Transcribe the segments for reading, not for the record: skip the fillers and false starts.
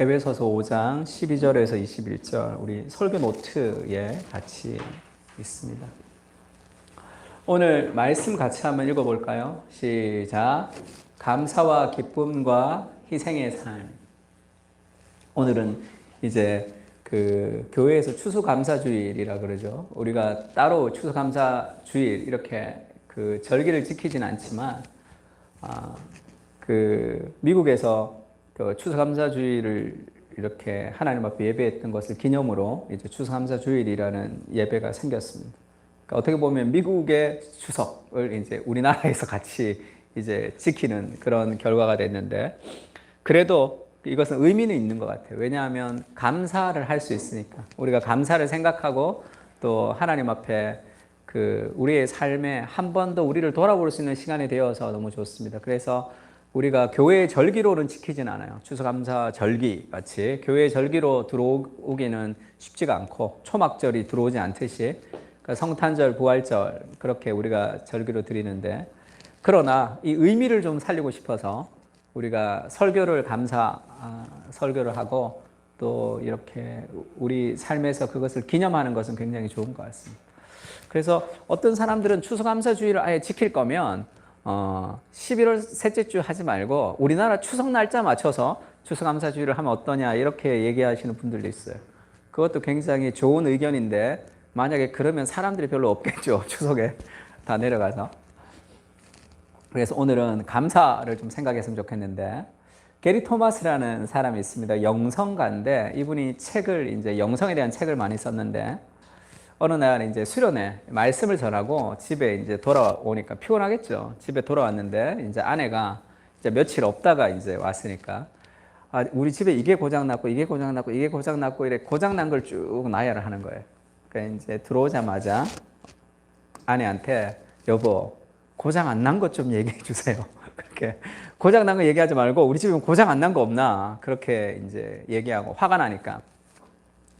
에베소서 5장 12절에서 21절 우리 설교 노트에 같이 있습니다. 오늘 말씀 같이 한번 읽어볼까요? 시작. 감사와 기쁨과 희생의 삶. 오늘은 이제 그 교회에서 추수감사주일이라 그러죠. 우리가 따로 추수감사주일 이렇게 그 절기를 지키진 않지만 그 미국에서 그 추수감사주일을 이렇게 하나님 앞에 예배했던 것을 기념으로 이제 추수감사주일이라는 예배가 생겼습니다. 그러니까 어떻게 보면 미국의 추석을 이제 우리나라에서 같이 이제 지키는 그런 결과가 됐는데, 그래도 이것은 의미는 있는 것 같아요. 왜냐하면 감사를 할 수 있으니까. 우리가 감사를 생각하고 또 하나님 앞에 그 우리의 삶에 한 번 더 우리를 돌아볼 수 있는 시간이 되어서 너무 좋습니다. 그래서 우리가 교회의 절기로는 지키진 않아요. 추수감사 절기 같이 교회의 절기로 들어오기는 쉽지가 않고, 초막절이 들어오지 않듯이 그러니까 성탄절, 부활절 그렇게 우리가 절기로 드리는데, 그러나 이 의미를 좀 살리고 싶어서 우리가 설교를 설교를 하고 또 이렇게 우리 삶에서 그것을 기념하는 것은 굉장히 좋은 것 같습니다. 그래서 어떤 사람들은 추수감사주의를 아예 지킬 거면 11월 셋째 주 하지 말고 우리나라 추석 날짜 맞춰서 추수감사주의를 하면 어떠냐 이렇게 얘기하시는 분들도 있어요. 그것도 굉장히 좋은 의견인데, 만약에 그러면 사람들이 별로 없겠죠. 추석에 다 내려가서. 그래서 오늘은 감사를 좀 생각했으면 좋겠는데, 게리 토마스라는 사람이 있습니다. 영성가인데 이분이 이제 영성에 대한 책을 많이 썼는데, 어느 날 이제 수련회 말씀을 전하고 집에 이제 돌아오니까 피곤하겠죠. 집에 돌아왔는데 이제 아내가 이제 며칠 없다가 이제 왔으니까, 우리 집에 이게 고장났고 이게 고장났고 이게 고장났고 이래 고장난 걸 쭉 나열을 하는 거예요. 그러니까 이제 들어오자마자 아내한테 여보, 고장 안 난 것 좀 얘기해 주세요. 그렇게 고장 난 거 얘기하지 말고 우리 집에 고장 안 난 거 없나 그렇게 이제 얘기하고, 화가 나니까.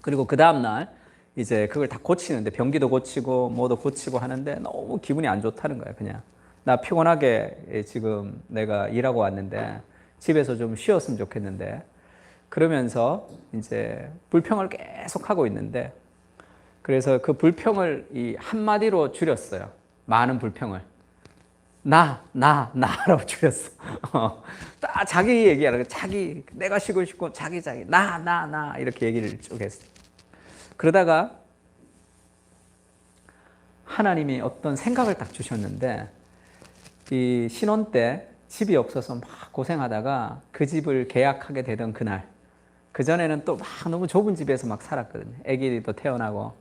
그리고 그 다음 날 이제 그걸 다 고치는데, 변기도 고치고 뭐도 고치고 하는데 너무 기분이 안 좋다는 거예요. 그냥 나 피곤하게 지금 내가 일하고 왔는데 집에서 좀 쉬었으면 좋겠는데, 그러면서 이제 불평을 계속 하고 있는데, 그래서 그 불평을 이 한마디로 줄였어요. 많은 불평을 나라고 줄였어. 딱 자기 얘기하는 거, 자기, 내가 쉬고 싶고 자기 나 이렇게 얘기를 쭉 했어. 그러다가 하나님이 어떤 생각을 딱 주셨는데, 이 신혼 때 집이 없어서 막 고생하다가 그 집을 계약하게 되던 그날, 그전에는 또 막 너무 좁은 집에서 막 살았거든요. 아기도 태어나고.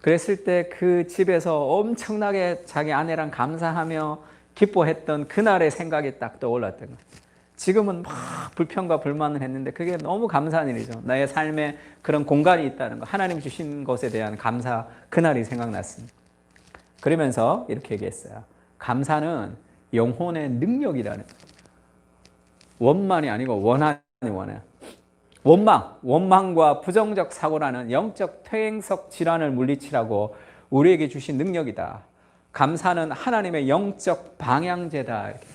그랬을 때 그 집에서 엄청나게 자기 아내랑 감사하며 기뻐했던 그날의 생각이 딱 떠올랐던 거예요. 지금은 막 불평과 불만을 했는데 그게 너무 감사한 일이죠. 나의 삶에 그런 공간이 있다는 거, 하나님 주신 것에 대한 감사, 그날이 생각났습니다. 그러면서 이렇게 얘기했어요. 감사는 영혼의 능력이라는 거예요. 원만이 아니고 원한이 원해요. 원망과 부정적 사고라는 영적 퇴행성 질환을 물리치라고 우리에게 주신 능력이다. 감사는 하나님의 영적 방향제다. 이렇게.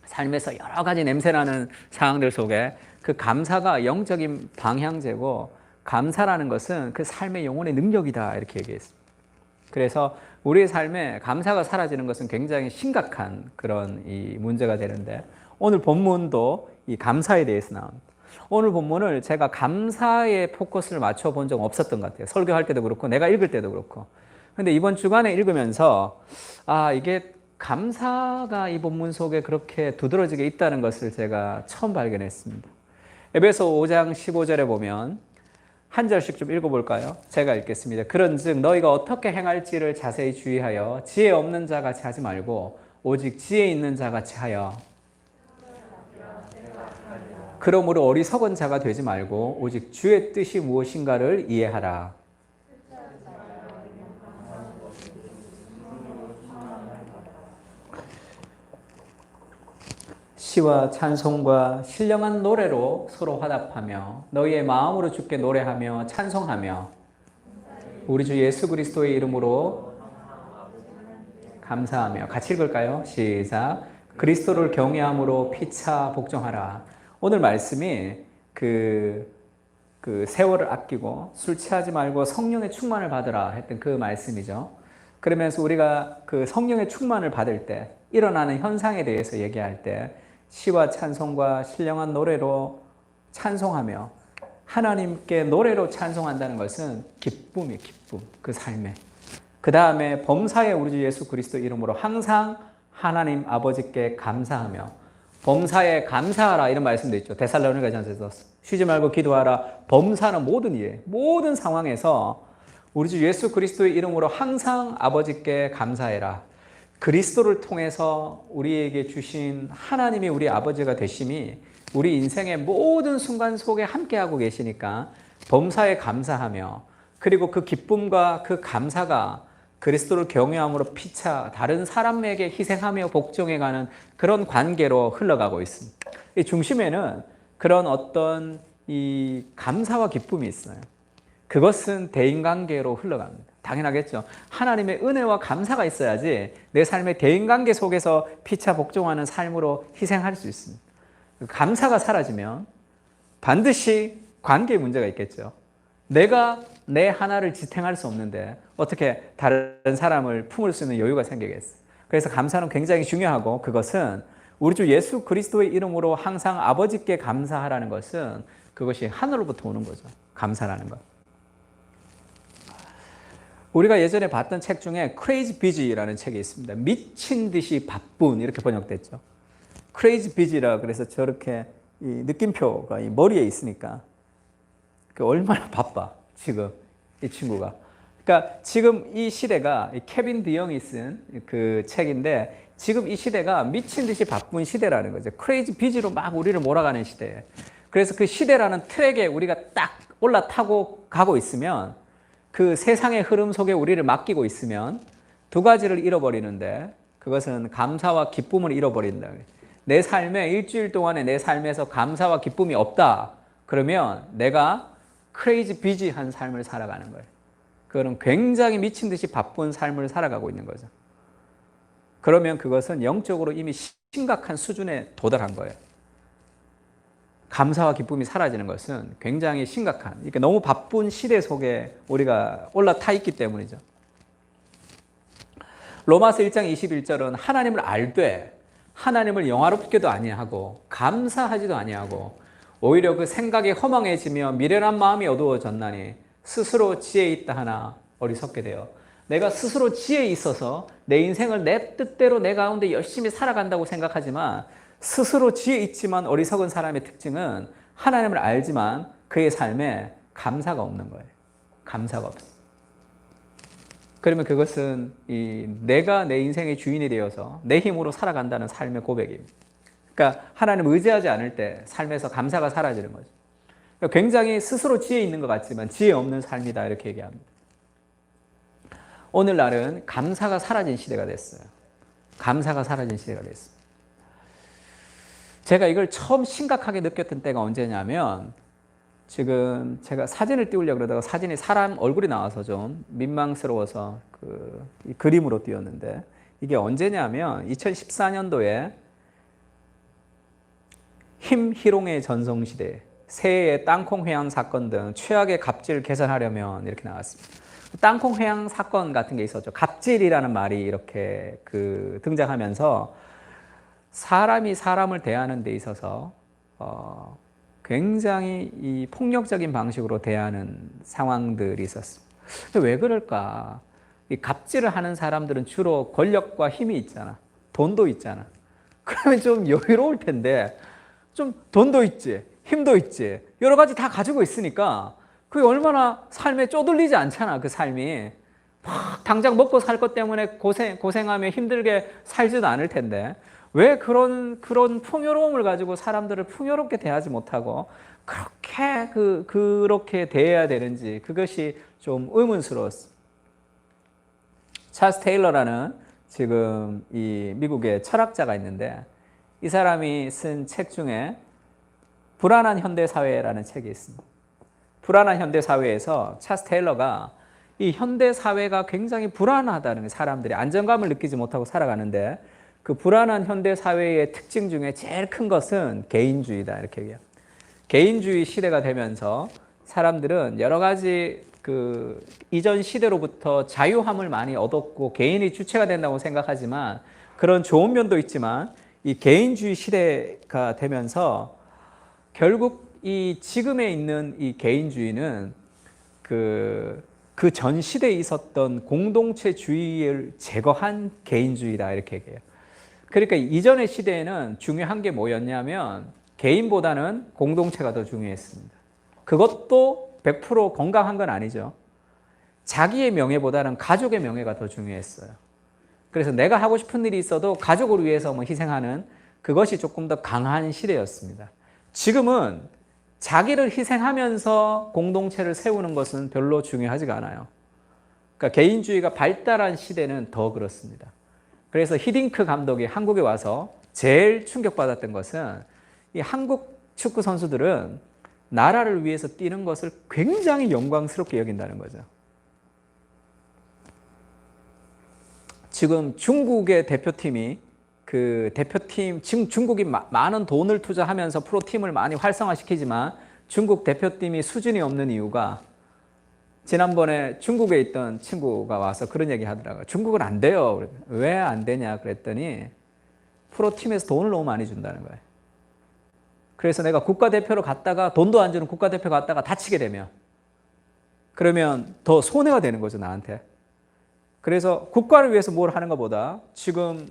삶에서 여러 가지 냄새나는 상황들 속에 그 감사가 영적인 방향제고, 감사라는 것은 그 삶의 영혼의 능력이다. 이렇게 얘기했습니다. 그래서 우리의 삶에 감사가 사라지는 것은 굉장히 심각한 그런 이 문제가 되는데, 오늘 본문도 이 감사에 대해서 나옵니다. 오늘 본문을 제가 감사에 포커스를 맞춰 본 적 없었던 것 같아요. 설교할 때도 그렇고 내가 읽을 때도 그렇고. 근데 이번 주간에 읽으면서 이게 감사가 이 본문 속에 그렇게 두드러지게 있다는 것을 제가 처음 발견했습니다. 에베소 5장 15절에 보면 한 절씩 좀 읽어볼까요? 제가 읽겠습니다. 그런즉 너희가 어떻게 행할지를 자세히 주의하여 지혜 없는 자 같이 하지 말고 오직 지혜 있는 자 같이 하여, 그러므로 어리석은 자가 되지 말고 오직 주의 뜻이 무엇인가를 이해하라. 시와 찬송과 신령한 노래로 서로 화답하며 너희의 마음으로 주께 노래하며 찬송하며 우리 주 예수 그리스도의 이름으로 감사하며. 같이 읽을까요? 시작. 그리스도를 경외함으로 피차 복종하라. 오늘 말씀이 그 세월을 아끼고 술 취하지 말고 성령의 충만을 받으라 했던 그 말씀이죠. 그러면서 우리가 그 성령의 충만을 받을 때 일어나는 현상에 대해서 얘기할 때 시와 찬송과 신령한 노래로 찬송하며 하나님께 노래로 찬송한다는 것은 기쁨이에요. 기쁨. 그 삶에. 그 다음에 범사에 우리 주 예수 그리스도 이름으로 항상 하나님 아버지께 감사하며 범사에 감사하라 이런 말씀도 있죠. 데살로니가전서에서 쉬지 말고 기도하라. 범사는 모든 일, 모든 상황에서 우리 주 예수 그리스도의 이름으로 항상 아버지께 감사해라. 그리스도를 통해서 우리에게 주신 하나님이 우리 아버지가 되심이 우리 인생의 모든 순간 속에 함께하고 계시니까 범사에 감사하며 그리고 그 기쁨과 그 감사가 그리스도를 경외함으로 피차 다른 사람에게 희생하며 복종해가는 그런 관계로 흘러가고 있습니다. 이 중심에는 그런 어떤 이 감사와 기쁨이 있어요. 그것은 대인관계로 흘러갑니다. 당연하겠죠. 하나님의 은혜와 감사가 있어야지 내 삶의 대인관계 속에서 피차 복종하는 삶으로 희생할 수 있습니다. 감사가 사라지면 반드시 관계에 문제가 있겠죠. 내가 내 하나를 지탱할 수 없는데 어떻게 다른 사람을 품을 수 있는 여유가 생기겠어요. 그래서 감사는 굉장히 중요하고 그것은 우리 주 예수 그리스도의 이름으로 항상 아버지께 감사하라는 것은 그것이 하늘로부터 오는 거죠. 감사라는 것. 우리가 예전에 봤던 책 중에 Crazy Busy라는 책이 있습니다. 미친 듯이 바쁜 이렇게 번역됐죠. Crazy Busy라 그래서 저렇게 이 느낌표가 이 머리에 있으니까 얼마나 바빠 지금 이 친구가. 그러니까 지금 이 시대가 케빈 디영이 쓴 그 책인데 지금 이 시대가 미친 듯이 바쁜 시대라는 거죠. Crazy Busy로 막 우리를 몰아가는 시대예요. 그래서 그 시대라는 트랙에 우리가 딱 올라타고 가고 있으면 그 세상의 흐름 속에 우리를 맡기고 있으면 두 가지를 잃어버리는데 그것은 감사와 기쁨을 잃어버린다. 내 삶에 일주일 동안에 내 삶에서 감사와 기쁨이 없다. 그러면 내가 크레이지 비지한 삶을 살아가는 거예요. 그거는 굉장히 미친 듯이 바쁜 삶을 살아가고 있는 거죠. 그러면 그것은 영적으로 이미 심각한 수준에 도달한 거예요. 감사와 기쁨이 사라지는 것은 굉장히 심각한, 이렇게 너무 바쁜 시대 속에 우리가 올라타 있기 때문이죠. 로마서 1장 21절은 하나님을 알되 하나님을 영화롭게도 아니하고 감사하지도 아니하고 오히려 그 생각이 허망해지며 미련한 마음이 어두워졌나니 스스로 지혜 있다 하나 어리석게 되어. 내가 스스로 지혜 있어서 내 인생을 내 뜻대로 내 가운데 열심히 살아간다고 생각하지만 스스로 지혜 있지만 어리석은 사람의 특징은 하나님을 알지만 그의 삶에 감사가 없는 거예요. 감사가 없어. 그러면 그것은 내가 내 인생의 주인이 되어서 내 힘으로 살아간다는 삶의 고백입니다. 그러니까 하나님을 의지하지 않을 때 삶에서 감사가 사라지는 거죠. 그러니까 굉장히 스스로 지혜 있는 것 같지만 지혜 없는 삶이다 이렇게 얘기합니다. 오늘날은 감사가 사라진 시대가 됐어요. 감사가 사라진 시대가 됐습니다. 제가 이걸 처음 심각하게 느꼈던 때가 언제냐면 지금 제가 사진을 띄우려고 그러다가 사진이 사람 얼굴이 나와서 좀 민망스러워서 이 그림으로 띄웠는데 이게 언제냐면 2014년도에 힘희롱의 전성시대, 새해의 땅콩 회항 사건 등 최악의 갑질 개선하려면 이렇게 나왔습니다. 땅콩 회항 사건 같은 게 있었죠. 갑질이라는 말이 이렇게 등장하면서 사람이 사람을 대하는 데 있어서 굉장히 이 폭력적인 방식으로 대하는 상황들이 있었습니다. 왜 그럴까? 이 갑질을 하는 사람들은 주로 권력과 힘이 있잖아. 돈도 있잖아. 그러면 좀 여유로울 텐데 좀 돈도 있지, 힘도 있지, 여러 가지 다 가지고 있으니까 그게 얼마나 삶에 쪼들리지 않잖아. 그 삶이 막 당장 먹고 살 것 때문에 고생하며 힘들게 살지도 않을 텐데 왜 그런 풍요로움을 가지고 사람들을 풍요롭게 대하지 못하고 그렇게 대해야 되는지 그것이 좀 의문스러웠습니다. 찰스 테일러라는 지금 이 미국의 철학자가 있는데 이 사람이 쓴 책 중에 불안한 현대사회라는 책이 있습니다. 불안한 현대사회에서 찰스 테일러가 이 현대사회가 굉장히 불안하다는 게 사람들이 안정감을 느끼지 못하고 살아가는데 그 불안한 현대사회의 특징 중에 제일 큰 것은 개인주의다 이렇게 얘기해요. 개인주의 시대가 되면서 사람들은 여러 가지 그 이전 시대로부터 자유함을 많이 얻었고 개인이 주체가 된다고 생각하지만 그런 좋은 면도 있지만 이 개인주의 시대가 되면서 결국 이 지금에 있는 이 개인주의는 그 전 시대에 있었던 공동체주의를 제거한 개인주의다 이렇게 얘기해요. 그러니까 이전의 시대에는 중요한 게 뭐였냐면 개인보다는 공동체가 더 중요했습니다. 그것도 100% 건강한 건 아니죠. 자기의 명예보다는 가족의 명예가 더 중요했어요. 그래서 내가 하고 싶은 일이 있어도 가족을 위해서 뭐 희생하는 그것이 조금 더 강한 시대였습니다. 지금은 자기를 희생하면서 공동체를 세우는 것은 별로 중요하지가 않아요. 그러니까 개인주의가 발달한 시대는 더 그렇습니다. 그래서 히딩크 감독이 한국에 와서 제일 충격받았던 것은 이 한국 축구 선수들은 나라를 위해서 뛰는 것을 굉장히 영광스럽게 여긴다는 거죠. 지금 중국의 대표팀이 지금 중국이 많은 돈을 투자하면서 프로팀을 많이 활성화시키지만 중국 대표팀이 수준이 없는 이유가 지난번에 중국에 있던 친구가 와서 그런 얘기 하더라고요. 중국은 안 돼요. 왜 안 되냐 그랬더니 프로팀에서 돈을 너무 많이 준다는 거예요. 그래서 내가 국가대표로 갔다가 돈도 안 주는 국가대표 갔다가 다치게 되면 그러면 더 손해가 되는 거죠, 나한테. 그래서 국가를 위해서 뭘 하는 것보다 지금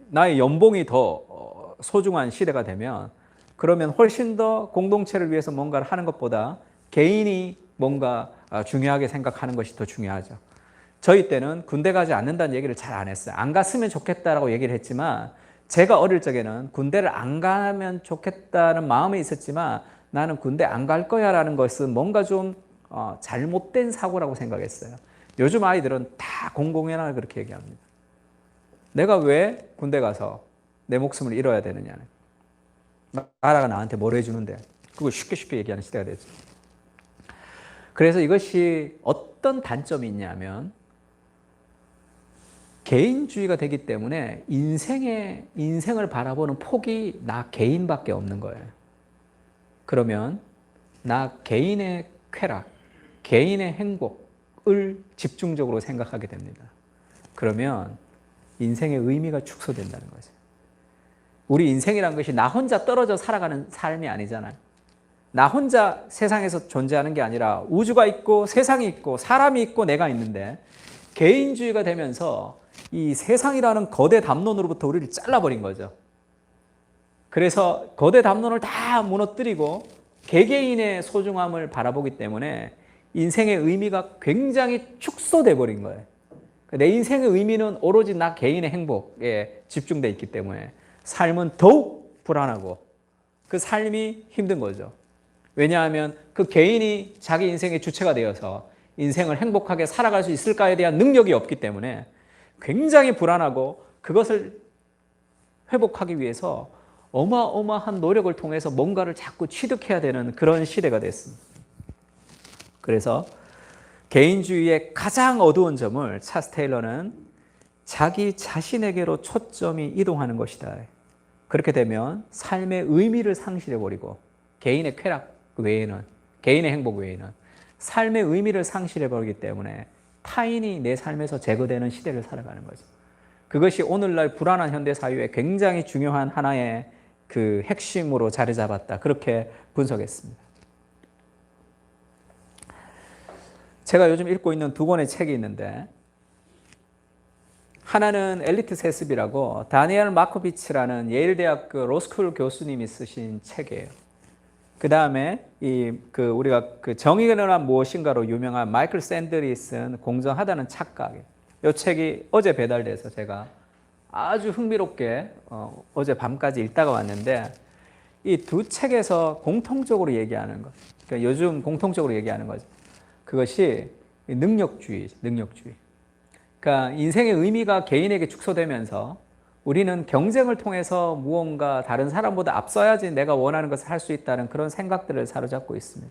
나의 연봉이 더 소중한 시대가 되면 그러면 훨씬 더 공동체를 위해서 뭔가를 하는 것보다 개인이 뭔가 중요하게 생각하는 것이 더 중요하죠. 저희 때는 군대 가지 않는다는 얘기를 잘 안 했어요. 안 갔으면 좋겠다라고 얘기를 했지만 제가 어릴 적에는 군대를 안 가면 좋겠다는 마음이 있었지만 나는 군대 안 갈 거야 라는 것은 뭔가 좀 잘못된 사고라고 생각했어요. 요즘 아이들은 다 공공연하게 그렇게 얘기합니다. 내가 왜 군대 가서 내 목숨을 잃어야 되느냐는. 나라가 나한테 뭘 해주는데 그걸 쉽게 얘기하는 시대가 됐죠. 그래서 이것이 어떤 단점이 있냐면 개인주의가 되기 때문에 인생을 바라보는 폭이 나 개인밖에 없는 거예요. 그러면 나 개인의 쾌락, 개인의 행복을 집중적으로 생각하게 됩니다. 그러면 인생의 의미가 축소된다는 거죠. 우리 인생이란 것이 나 혼자 떨어져 살아가는 삶이 아니잖아요. 나 혼자 세상에서 존재하는 게 아니라 우주가 있고 세상이 있고 사람이 있고 내가 있는데 개인주의가 되면서 이 세상이라는 거대 담론으로부터 우리를 잘라버린 거죠. 그래서 거대 담론을 다 무너뜨리고 개개인의 소중함을 바라보기 때문에 인생의 의미가 굉장히 축소돼 버린 거예요. 내 인생의 의미는 오로지 나 개인의 행복에 집중돼 있기 때문에 삶은 더욱 불안하고 그 삶이 힘든 거죠. 왜냐하면 그 개인이 자기 인생의 주체가 되어서 인생을 행복하게 살아갈 수 있을까에 대한 능력이 없기 때문에 굉장히 불안하고 그것을 회복하기 위해서 어마어마한 노력을 통해서 뭔가를 자꾸 취득해야 되는 그런 시대가 됐습니다. 그래서 개인주의의 가장 어두운 점을 찰스 테일러는 자기 자신에게로 초점이 이동하는 것이다. 그렇게 되면 삶의 의미를 상실해버리고 개인의 쾌락 외에는, 개인의 행복 외에는 삶의 의미를 상실해버리기 때문에 타인이 내 삶에서 제거되는 시대를 살아가는 거죠. 그것이 오늘날 불안한 현대사회에 굉장히 중요한 하나의 그 핵심으로 자리 잡았다. 그렇게 분석했습니다. 제가 요즘 읽고 있는 두 권의 책이 있는데 하나는 엘리트 세습이라고 다니엘 마코비치라는 예일대학교 로스쿨 교수님이 쓰신 책이에요. 그 다음에 우리가 그 정의는 무엇인가로 유명한 마이클 샌들이 쓴 공정하다는 착각. 이 책이 어제 배달돼서 제가 아주 흥미롭게 어제 밤까지 읽다가 왔는데 이 두 책에서 공통적으로 얘기하는 것. 그러니까 요즘 공통적으로 얘기하는 거죠. 그것이 능력주의. 그러니까 인생의 의미가 개인에게 축소되면서 우리는 경쟁을 통해서 무언가 다른 사람보다 앞서야지 내가 원하는 것을 할 수 있다는 그런 생각들을 사로잡고 있습니다.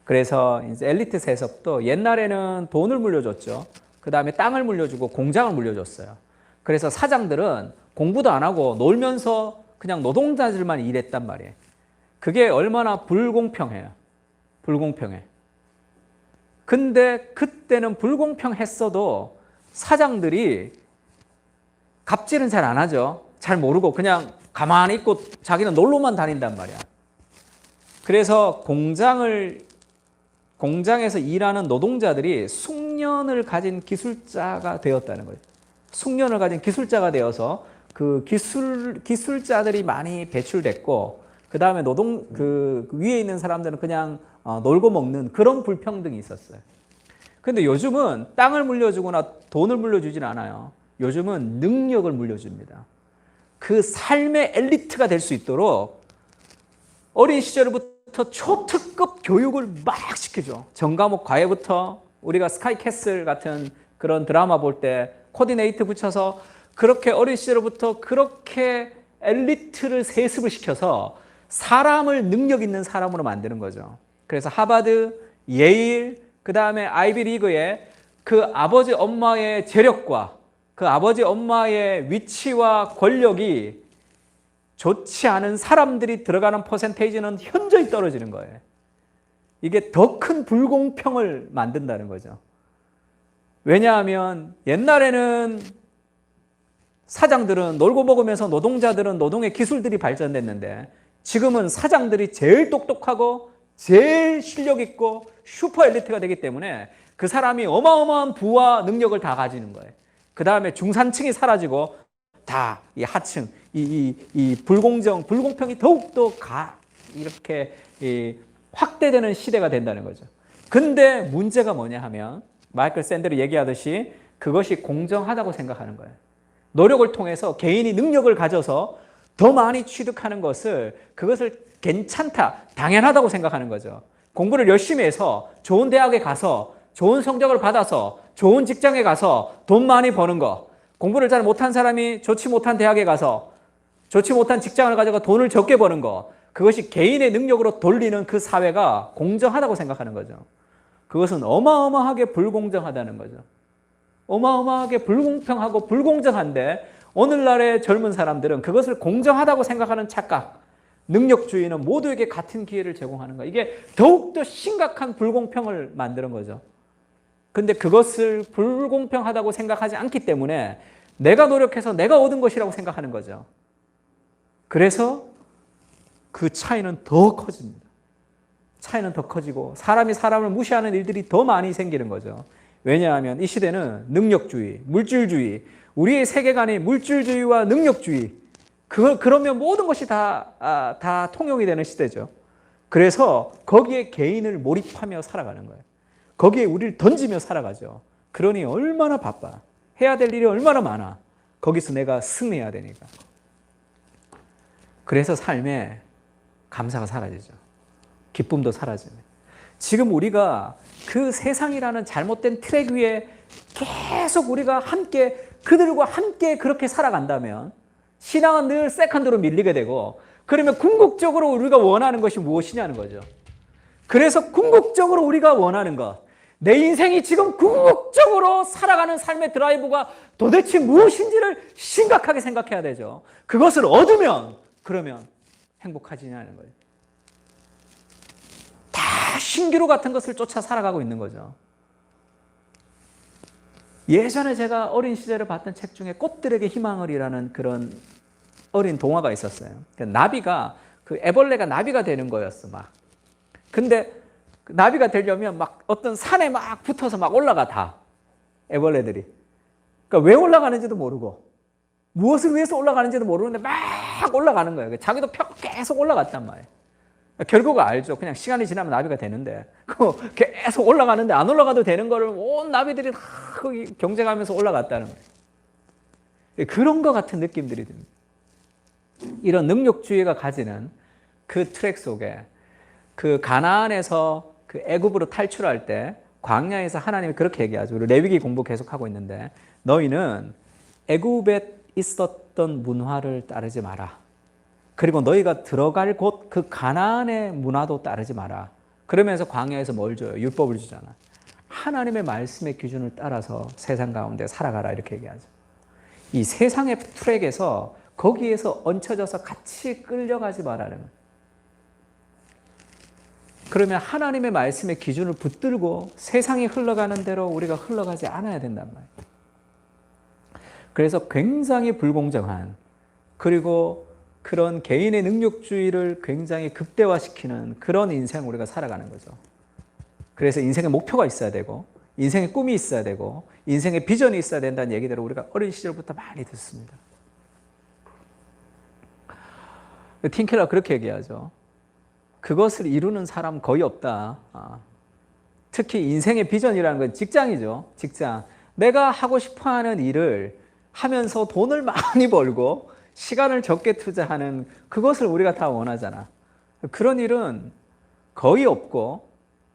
그래서 이제 엘리트 세습도 옛날에는 돈을 물려줬죠. 그 다음에 땅을 물려주고 공장을 물려줬어요. 그래서 사장들은 공부도 안 하고 놀면서 그냥 노동자들만 일했단 말이에요. 그게 얼마나 불공평해요. 불공평해. 근데 그때는 불공평했어도 사장들이 갑질은 잘 안 하죠. 잘 모르고 그냥 가만히 있고 자기는 놀러만 다닌단 말이야. 그래서 공장에서 일하는 노동자들이 숙련을 가진 기술자가 되었다는 거예요. 숙련을 가진 기술자가 되어서 그 기술자들이 많이 배출됐고, 그 다음에 그 위에 있는 사람들은 그냥 놀고 먹는 그런 불평등이 있었어요. 근데 요즘은 땅을 물려주거나 돈을 물려주진 않아요. 요즘은 능력을 물려줍니다. 그 삶의 엘리트가 될 수 있도록 어린 시절부터 초특급 교육을 막 시켜줘. 전과목 과외부터 우리가 스카이캐슬 같은 그런 드라마 볼 때 코디네이트 붙여서 그렇게 어린 시절부터 그렇게 엘리트를 세습을 시켜서 사람을 능력 있는 사람으로 만드는 거죠. 그래서 하버드, 예일, 그 다음에 아이비리그에 그 아버지 엄마의 재력과 그 아버지 엄마의 위치와 권력이 좋지 않은 사람들이 들어가는 퍼센테이지는 현저히 떨어지는 거예요. 이게 더 큰 불공평을 만든다는 거죠. 왜냐하면 옛날에는 사장들은 놀고 먹으면서 노동자들은 노동의 기술들이 발전됐는데, 지금은 사장들이 제일 똑똑하고 제일 실력 있고 슈퍼 엘리트가 되기 때문에 그 사람이 어마어마한 부와 능력을 다 가지는 거예요. 그 다음에 중산층이 사라지고 다 이 하층, 이 불공평이 더욱더 이렇게 확대되는 시대가 된다는 거죠. 근데 문제가 뭐냐 하면 마이클 샌델이 얘기하듯이 그것이 공정하다고 생각하는 거예요. 노력을 통해서 개인이 능력을 가져서 더 많이 취득하는 그것을 괜찮다, 당연하다고 생각하는 거죠. 공부를 열심히 해서 좋은 대학에 가서 좋은 성적을 받아서 좋은 직장에 가서 돈 많이 버는 거, 공부를 잘 못한 사람이 좋지 못한 대학에 가서 좋지 못한 직장을 가져가 돈을 적게 버는 거, 그것이 개인의 능력으로 돌리는 그 사회가 공정하다고 생각하는 거죠. 그것은 어마어마하게 불공정하다는 거죠. 어마어마하게 불공평하고 불공정한데 오늘날의 젊은 사람들은 그것을 공정하다고 생각하는 착각, 능력주의는 모두에게 같은 기회를 제공하는 거, 이게 더욱더 심각한 불공평을 만드는 거죠. 근데 그것을 불공평하다고 생각하지 않기 때문에 내가 노력해서 내가 얻은 것이라고 생각하는 거죠. 그래서 그 차이는 더 커집니다. 차이는 더 커지고 사람이 사람을 무시하는 일들이 더 많이 생기는 거죠. 왜냐하면 이 시대는 능력주의, 물질주의, 우리의 세계관이 물질주의와 능력주의, 그러면 모든 것이 다 통용이 되는 시대죠. 그래서 거기에 개인을 몰입하며 살아가는 거예요. 거기에 우리를 던지며 살아가죠. 그러니 얼마나 바빠. 해야 될 일이 얼마나 많아. 거기서 내가 승리해야 되니까. 그래서 삶에 감사가 사라지죠. 기쁨도 사라집니다. 지금 우리가 그 세상이라는 잘못된 트랙 위에 계속 우리가 함께, 그들과 함께 그렇게 살아간다면 신앙은 늘 세컨드로 밀리게 되고, 그러면 궁극적으로 우리가 원하는 것이 무엇이냐는 거죠. 그래서 궁극적으로 우리가 원하는 것, 내 인생이 지금 궁극적으로 살아가는 삶의 드라이브가 도대체 무엇인지를 심각하게 생각해야 되죠. 그것을 얻으면 그러면 행복하지냐는 거예요. 다 신기루 같은 것을 쫓아 살아가고 있는 거죠. 예전에 제가 어린 시절에 봤던 책 중에 꽃들에게 희망을이라는 그런 어린 동화가 있었어요. 나비가, 그 애벌레가 나비가 되는 거였어, 막. 근데 나비가 되려면 막 어떤 산에 막 붙어서 막 올라가, 다. 애벌레들이. 그러니까 왜 올라가는지도 모르고, 무엇을 위해서 올라가는지도 모르는데 막 올라가는 거예요. 자기도 계속 올라갔단 말이에요. 결국은 알죠. 그냥 시간이 지나면 나비가 되는데, 계속 올라가는데 안 올라가도 되는 거를 온 나비들이 다 경쟁하면서 올라갔다는 거예요. 그런 것 같은 느낌들이 듭니다. 이런 능력주의가 가지는 그 트랙 속에, 그 가나안에서 그 애굽으로 탈출할 때 광야에서 하나님이 그렇게 얘기하죠. 우리 레위기 공부 계속하고 있는데, 너희는 애굽에 있었던 문화를 따르지 마라. 그리고 너희가 들어갈 곳 그 가나안의 문화도 따르지 마라. 그러면서 광야에서 뭘 줘요? 율법을 주잖아. 하나님의 말씀의 기준을 따라서 세상 가운데 살아가라, 이렇게 얘기하죠. 이 세상의 트랙에서 거기에서 얹혀져서 같이 끌려가지 말라는 거예요. 그러면 하나님의 말씀의 기준을 붙들고 세상이 흘러가는 대로 우리가 흘러가지 않아야 된단 말이에요. 그래서 굉장히 불공정한, 그리고 그런 개인의 능력주의를 굉장히 극대화시키는 그런 인생 우리가 살아가는 거죠. 그래서 인생의 목표가 있어야 되고, 인생의 꿈이 있어야 되고, 인생의 비전이 있어야 된다는 얘기들을 우리가 어린 시절부터 많이 듣습니다. 틴켈러가 그렇게 얘기하죠. 그것을 이루는 사람 거의 없다. 특히 인생의 비전이라는 건 직장이죠. 직장. 내가 하고 싶어하는 일을 하면서 돈을 많이 벌고 시간을 적게 투자하는 그것을 우리가 다 원하잖아. 그런 일은 거의 없고,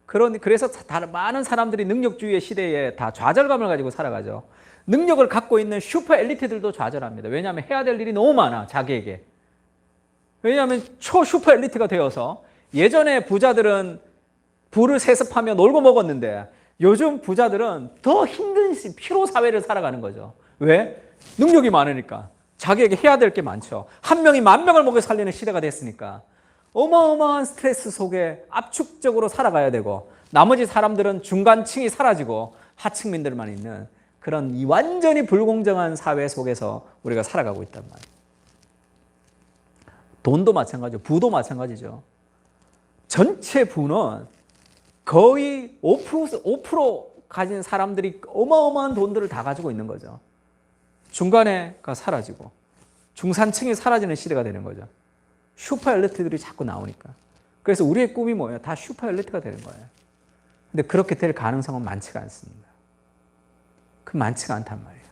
그래서 많은 사람들이 능력주의의 시대에 다 좌절감을 가지고 살아가죠. 능력을 갖고 있는 슈퍼 엘리트들도 좌절합니다. 왜냐하면 해야 될 일이 너무 많아, 자기에게. 왜냐하면 초슈퍼 엘리트가 되어서, 예전에 부자들은 부를 세습하며 놀고 먹었는데 요즘 부자들은 더 힘든 피로 사회를 살아가는 거죠. 왜? 능력이 많으니까. 자기에게 해야 될 게 많죠. 한 명이 10,000명을 먹여 살리는 시대가 됐으니까 어마어마한 스트레스 속에 압축적으로 살아가야 되고, 나머지 사람들은 중간층이 사라지고 하층민들만 있는 그런 이 완전히 불공정한 사회 속에서 우리가 살아가고 있단 말이에요. 돈도 마찬가지죠. 부도 마찬가지죠. 전체 부는 거의 5% 가진 사람들이 어마어마한 돈들을 다 가지고 있는 거죠. 중간에가 사라지고 중산층이 사라지는 시대가 되는 거죠. 슈퍼 엘리트들이 자꾸 나오니까. 그래서 우리의 꿈이 뭐예요? 다 슈퍼 엘리트가 되는 거예요. 근데 그렇게 될 가능성은 많지가 않습니다. 많지가 않단 말이에요.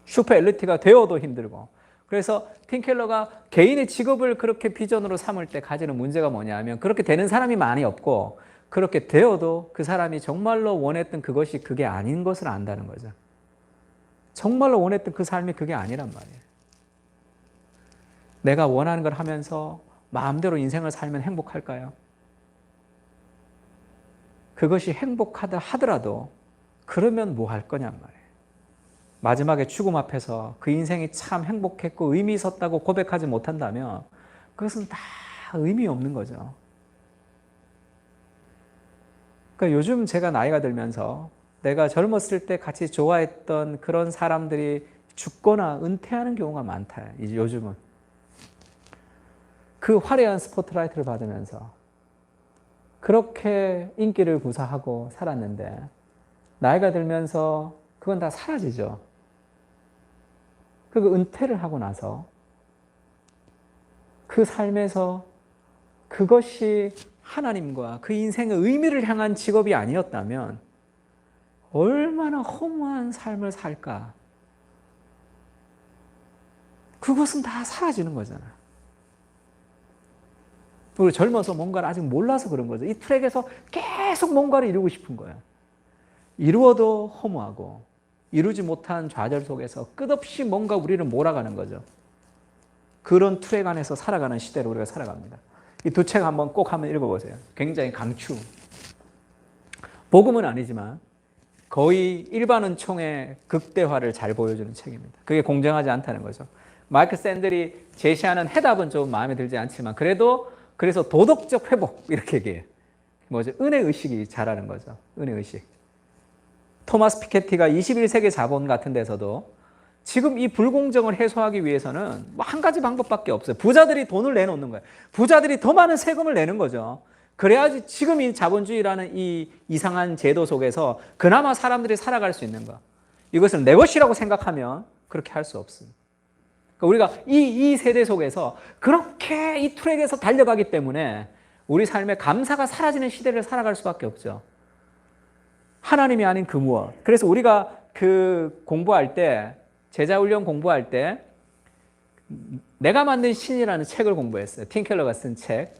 슈퍼 엘리트가 되어도 힘들고. 그래서 틴켈러가 개인의 직업을 그렇게 비전으로 삼을 때 가지는 문제가 뭐냐 하면, 그렇게 되는 사람이 많이 없고, 그렇게 되어도 그 사람이 정말로 원했던 그것이 그게 아닌 것을 안다는 거죠. 정말로 원했던 그 삶이 그게 아니란 말이에요. 내가 원하는 걸 하면서 마음대로 인생을 살면 행복할까요? 그것이 행복하다 하더라도 그러면 뭐 할 거냔 말이에요. 마지막에 죽음 앞에서 그 인생이 참 행복했고 의미 있었다고 고백하지 못한다면 그것은 다 의미 없는 거죠. 그러니까 요즘 제가 나이가 들면서 내가 젊었을 때 같이 좋아했던 그런 사람들이 죽거나 은퇴하는 경우가 많다. 이제 요즘은. 그 화려한 스포트라이트를 받으면서 그렇게 인기를 구사하고 살았는데, 나이가 들면서 그건 다 사라지죠. 그리고 은퇴를 하고 나서 그 삶에서 그것이 하나님과 그 인생의 의미를 향한 직업이 아니었다면 얼마나 허무한 삶을 살까. 그것은 다 사라지는 거잖아. 우리 젊어서 뭔가를 아직 몰라서 그런 거죠. 이 트랙에서 계속 뭔가를 이루고 싶은 거야. 이루어도 허무하고 이루지 못한 좌절 속에서 끝없이 뭔가 우리를 몰아가는 거죠. 그런 트랙 안에서 살아가는 시대로 우리가 살아갑니다. 이 두 책 꼭 한번 읽어보세요. 굉장히 강추. 복음은 아니지만 거의 일반 은총의 극대화를 잘 보여주는 책입니다. 그게 공정하지 않다는 거죠. 마이크 샌들이 제시하는 해답은 좀 마음에 들지 않지만 그래서 도덕적 회복 이렇게 얘기해요. 은혜의식이 잘하는 거죠. 은혜의식. 토마스 피케티가 21세기 자본 같은 데서도 지금 이 불공정을 해소하기 위해서는 한 가지 방법밖에 없어요. 부자들이 돈을 내놓는 거예요. 부자들이 더 많은 세금을 내는 거죠. 그래야지 지금 이 자본주의라는 이 이상한 제도 속에서 그나마 사람들이 살아갈 수 있는 거. 이것을 내 것이라고 생각하면 그렇게 할 수 없습니다. 그러니까 우리가 이 세대 속에서 그렇게 이 트랙에서 달려가기 때문에 우리 삶에 감사가 사라지는 시대를 살아갈 수밖에 없죠. 하나님이 아닌 그 무엇. 그래서 우리가 그 공부할 때, 제자훈련 공부할 때 내가 만든 신이라는 책을 공부했어요. 틴켈러가 쓴 책.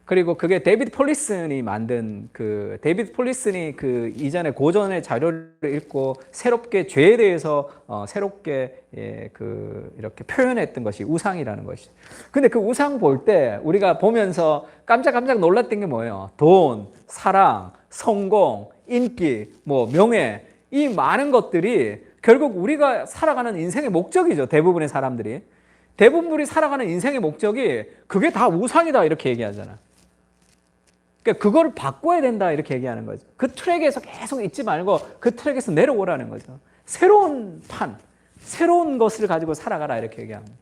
그리고 그게 데이비드 폴리슨이 만든 데이비드 폴리슨이 이전에 고전의 자료를 읽고 새롭게 죄에 대해서 새롭게 이렇게 표현했던 것이 우상이라는 것이. 근데 그 우상 볼 때 우리가 보면서 깜짝깜짝 놀랐던 게 뭐예요? 돈, 사랑, 성공, 인기, 명예, 이 많은 것들이 결국 우리가 살아가는 인생의 목적이죠. 대부분의 사람들이. 대부분이 살아가는 인생의 목적이 그게 다 우상이다 이렇게 얘기하잖아. 그러니까 그걸 바꿔야 된다 이렇게 얘기하는 거죠. 그 트랙에서 계속 있지 말고 그 트랙에서 내려오라는 거죠. 새로운 판, 새로운 것을 가지고 살아가라 이렇게 얘기합니다.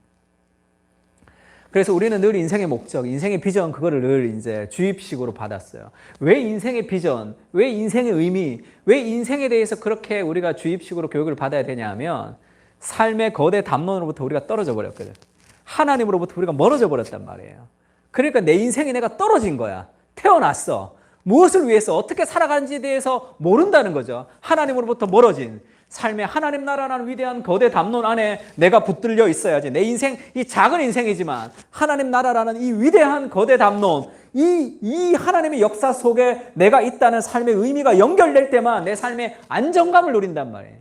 그래서 우리는 늘 인생의 목적, 인생의 비전 그거를 늘 이제 주입식으로 받았어요. 왜 인생의 비전, 왜 인생의 의미, 왜 인생에 대해서 그렇게 우리가 주입식으로 교육을 받아야 되냐 하면 삶의 거대 담론으로부터 우리가 떨어져 버렸거든. 하나님으로부터 우리가 멀어져 버렸단 말이에요. 그러니까 내 인생이 내가 떨어진 거야. 태어났어. 무엇을 위해서 어떻게 살아가는지에 대해서 모른다는 거죠. 하나님으로부터 멀어진 삶의 하나님 나라라는 위대한 거대 담론 안에 내가 붙들려 있어야지. 내 인생, 이 작은 인생이지만 하나님 나라라는 이 위대한 거대 담론, 이 하나님의 역사 속에 내가 있다는 삶의 의미가 연결될 때만 내 삶의 안정감을 누린단 말이에요.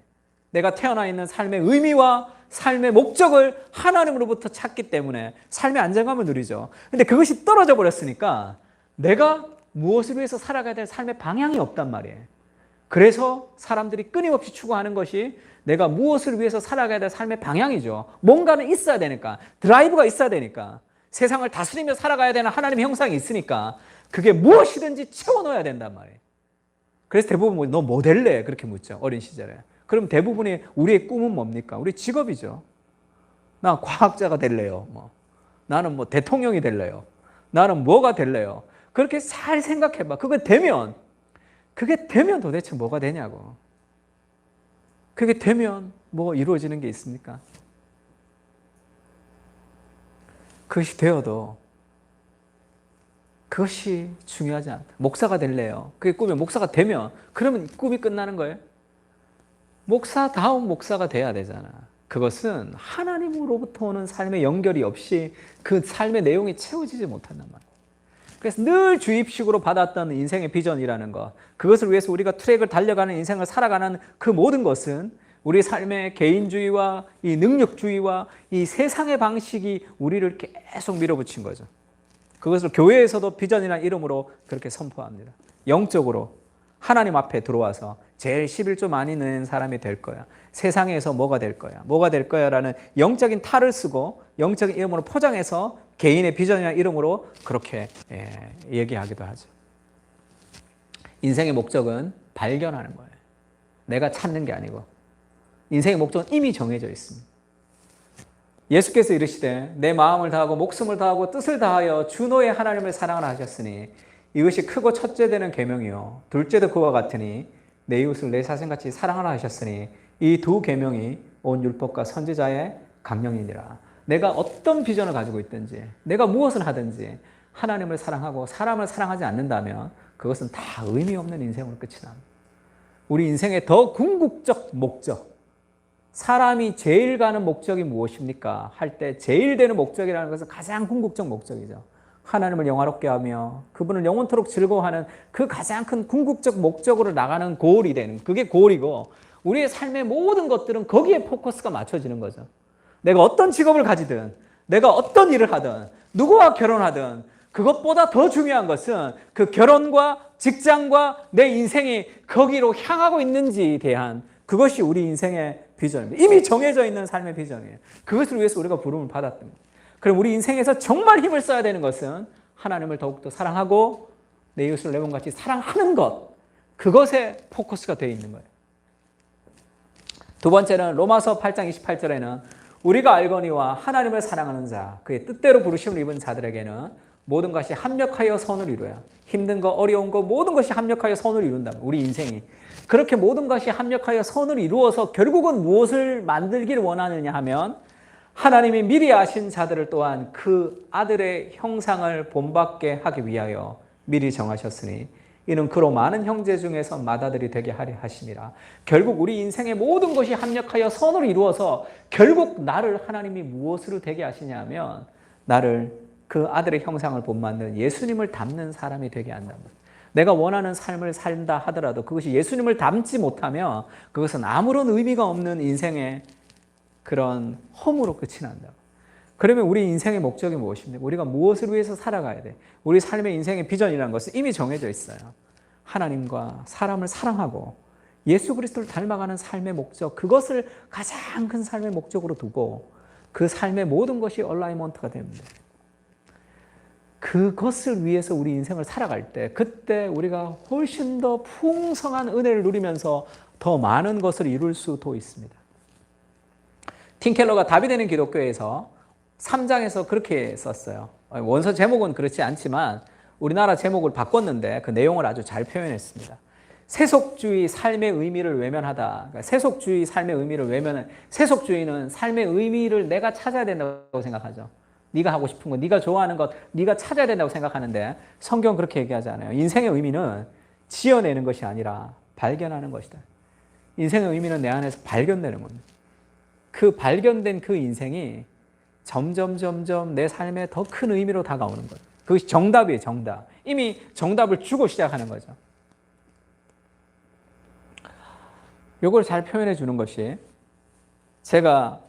내가 태어나 있는 삶의 의미와 삶의 목적을 하나님으로부터 찾기 때문에 삶의 안정감을 누리죠. 근데 그것이 떨어져 버렸으니까 내가 무엇을 위해서 살아가야 될 삶의 방향이 없단 말이에요. 그래서 사람들이 끊임없이 추구하는 것이 내가 무엇을 위해서 살아가야 될 삶의 방향이죠. 뭔가는 있어야 되니까, 드라이브가 있어야 되니까, 세상을 다스리며 살아가야 되는 하나님의 형상이 있으니까 그게 무엇이든지 채워넣어야 된단 말이에요. 그래서 대부분 너 뭐 될래? 그렇게 묻죠. 어린 시절에. 그럼 대부분이 우리의 꿈은 뭡니까? 우리 직업이죠. 나 과학자가 될래요. 나는 대통령이 될래요. 나는 뭐가 될래요. 그렇게 잘 생각해봐. 그게 되면 도대체 뭐가 되냐고. 그게 되면 뭐 이루어지는 게 있습니까? 그것이 되어도 그것이 중요하지 않다. 목사가 될래요. 그게 꿈이 목사가 되면 그러면 꿈이 끝나는 거예요. 목사다운 목사가 돼야 되잖아. 그것은 하나님으로부터 오는 삶의 연결이 없이 그 삶의 내용이 채워지지 못한단 말이에요. 그래서 늘 주입식으로 받았던 인생의 비전이라는 것, 그것을 위해서 우리가 트랙을 달려가는 인생을 살아가는 그 모든 것은 우리 삶의 개인주의와 이 능력주의와 이 세상의 방식이 우리를 계속 밀어붙인 거죠. 그것을 교회에서도 비전이라는 이름으로 그렇게 선포합니다. 영적으로 하나님 앞에 들어와서 제일 11조 많이 는 사람이 될 거야. 세상에서 뭐가 될 거야. 뭐가 될 거야 라는 영적인 탈을 쓰고 영적인 이름으로 포장해서 개인의 비전이라는 이름으로 그렇게 얘기하기도 하죠. 인생의 목적은 발견하는 거예요. 내가 찾는 게 아니고 인생의 목적은 이미 정해져 있습니다. 예수께서 이르시되 내 마음을 다하고 목숨을 다하고 뜻을 다하여 주 너의 하나님을 사랑하라 하셨으니 이것이 크고 첫째 되는 계명이요 둘째도 그와 같으니 내 이웃을 내 자신같이 사랑하라 하셨으니 이 두 계명이 온 율법과 선지자의 강령이니라. 내가 어떤 비전을 가지고 있든지 내가 무엇을 하든지 하나님을 사랑하고 사람을 사랑하지 않는다면 그것은 다 의미 없는 인생으로 끝이 납니다. 우리 인생의 더 궁극적 목적, 사람이 제일 가는 목적이 무엇입니까? 할 때 제일 되는 목적이라는 것은 가장 궁극적 목적이죠. 하나님을 영화롭게 하며 그분을 영원토록 즐거워하는 그 가장 큰 궁극적 목적으로 나가는 고울이 되는, 그게 고울이고 우리의 삶의 모든 것들은 거기에 포커스가 맞춰지는 거죠. 내가 어떤 직업을 가지든 내가 어떤 일을 하든 누구와 결혼하든 그것보다 더 중요한 것은 그 결혼과 직장과 내 인생이 거기로 향하고 있는지에 대한 그것이 우리 인생의 비전입니다. 이미 정해져 있는 삶의 비전이에요. 그것을 위해서 우리가 부름을 받았던 거예요. 그럼 우리 인생에서 정말 힘을 써야 되는 것은 하나님을 더욱더 사랑하고 내 이웃을 내 몸같이 사랑하는 것, 그것에 포커스가 되어 있는 거예요. 두 번째는 로마서 8장 28절에는 우리가 알거니와 하나님을 사랑하는 자, 그의 뜻대로 부르심을 입은 자들에게는 모든 것이 합력하여 선을 이루어야, 힘든 거 어려운 거 모든 것이 합력하여 선을 이룬다. 우리 인생이 그렇게 모든 것이 합력하여 선을 이루어서 결국은 무엇을 만들기를 원하느냐 하면 하나님이 미리 아신 자들을 또한 그 아들의 형상을 본받게 하기 위하여 미리 정하셨으니 이는 그로 많은 형제 중에서 맏아들이 되게 하려 하심이라. 결국 우리 인생의 모든 것이 합력하여 선을 이루어서 결국 나를 하나님이 무엇으로 되게 하시냐 하면 나를 그 아들의 형상을 본받는 예수님을 닮는 사람이 되게 한답니다. 내가 원하는 삶을 산다 하더라도 그것이 예수님을 닮지 못하면 그것은 아무런 의미가 없는 인생의 그런 허무로 끝이 난다. 그러면 우리 인생의 목적이 무엇입니까? 우리가 무엇을 위해서 살아가야 돼? 우리 삶의 인생의 비전이라는 것은 이미 정해져 있어요. 하나님과 사람을 사랑하고 예수 그리스도를 닮아가는 삶의 목적, 그것을 가장 큰 삶의 목적으로 두고 그 삶의 모든 것이 얼라이먼트가 됩니다. 그것을 위해서 우리 인생을 살아갈 때 그때 우리가 훨씬 더 풍성한 은혜를 누리면서 더 많은 것을 이룰 수도 있습니다. 팀 켈러가 답이 되는 기독교에서 3장에서 그렇게 썼어요. 원서 제목은 그렇지 않지만 우리나라 제목을 바꿨는데 그 내용을 아주 잘 표현했습니다. 세속주의 삶의 의미를 외면하다. 그러니까 세속주의 삶의 의미를 외면은, 세속주의는 삶의 의미를 내가 찾아야 된다고 생각하죠. 네가 하고 싶은 것, 네가 좋아하는 것, 네가 찾아야 된다고 생각하는데 성경은 그렇게 얘기하지 않아요. 인생의 의미는 지어내는 것이 아니라 발견하는 것이다. 인생의 의미는 내 안에서 발견되는 겁니다. 그 발견된 그 인생이 점점 내 삶에 더 큰 의미로 다가오는 거예요. 그것이 정답이에요, 정답. 이미 정답을 주고 시작하는 거죠. 이걸 잘 표현해 주는 것이, 제가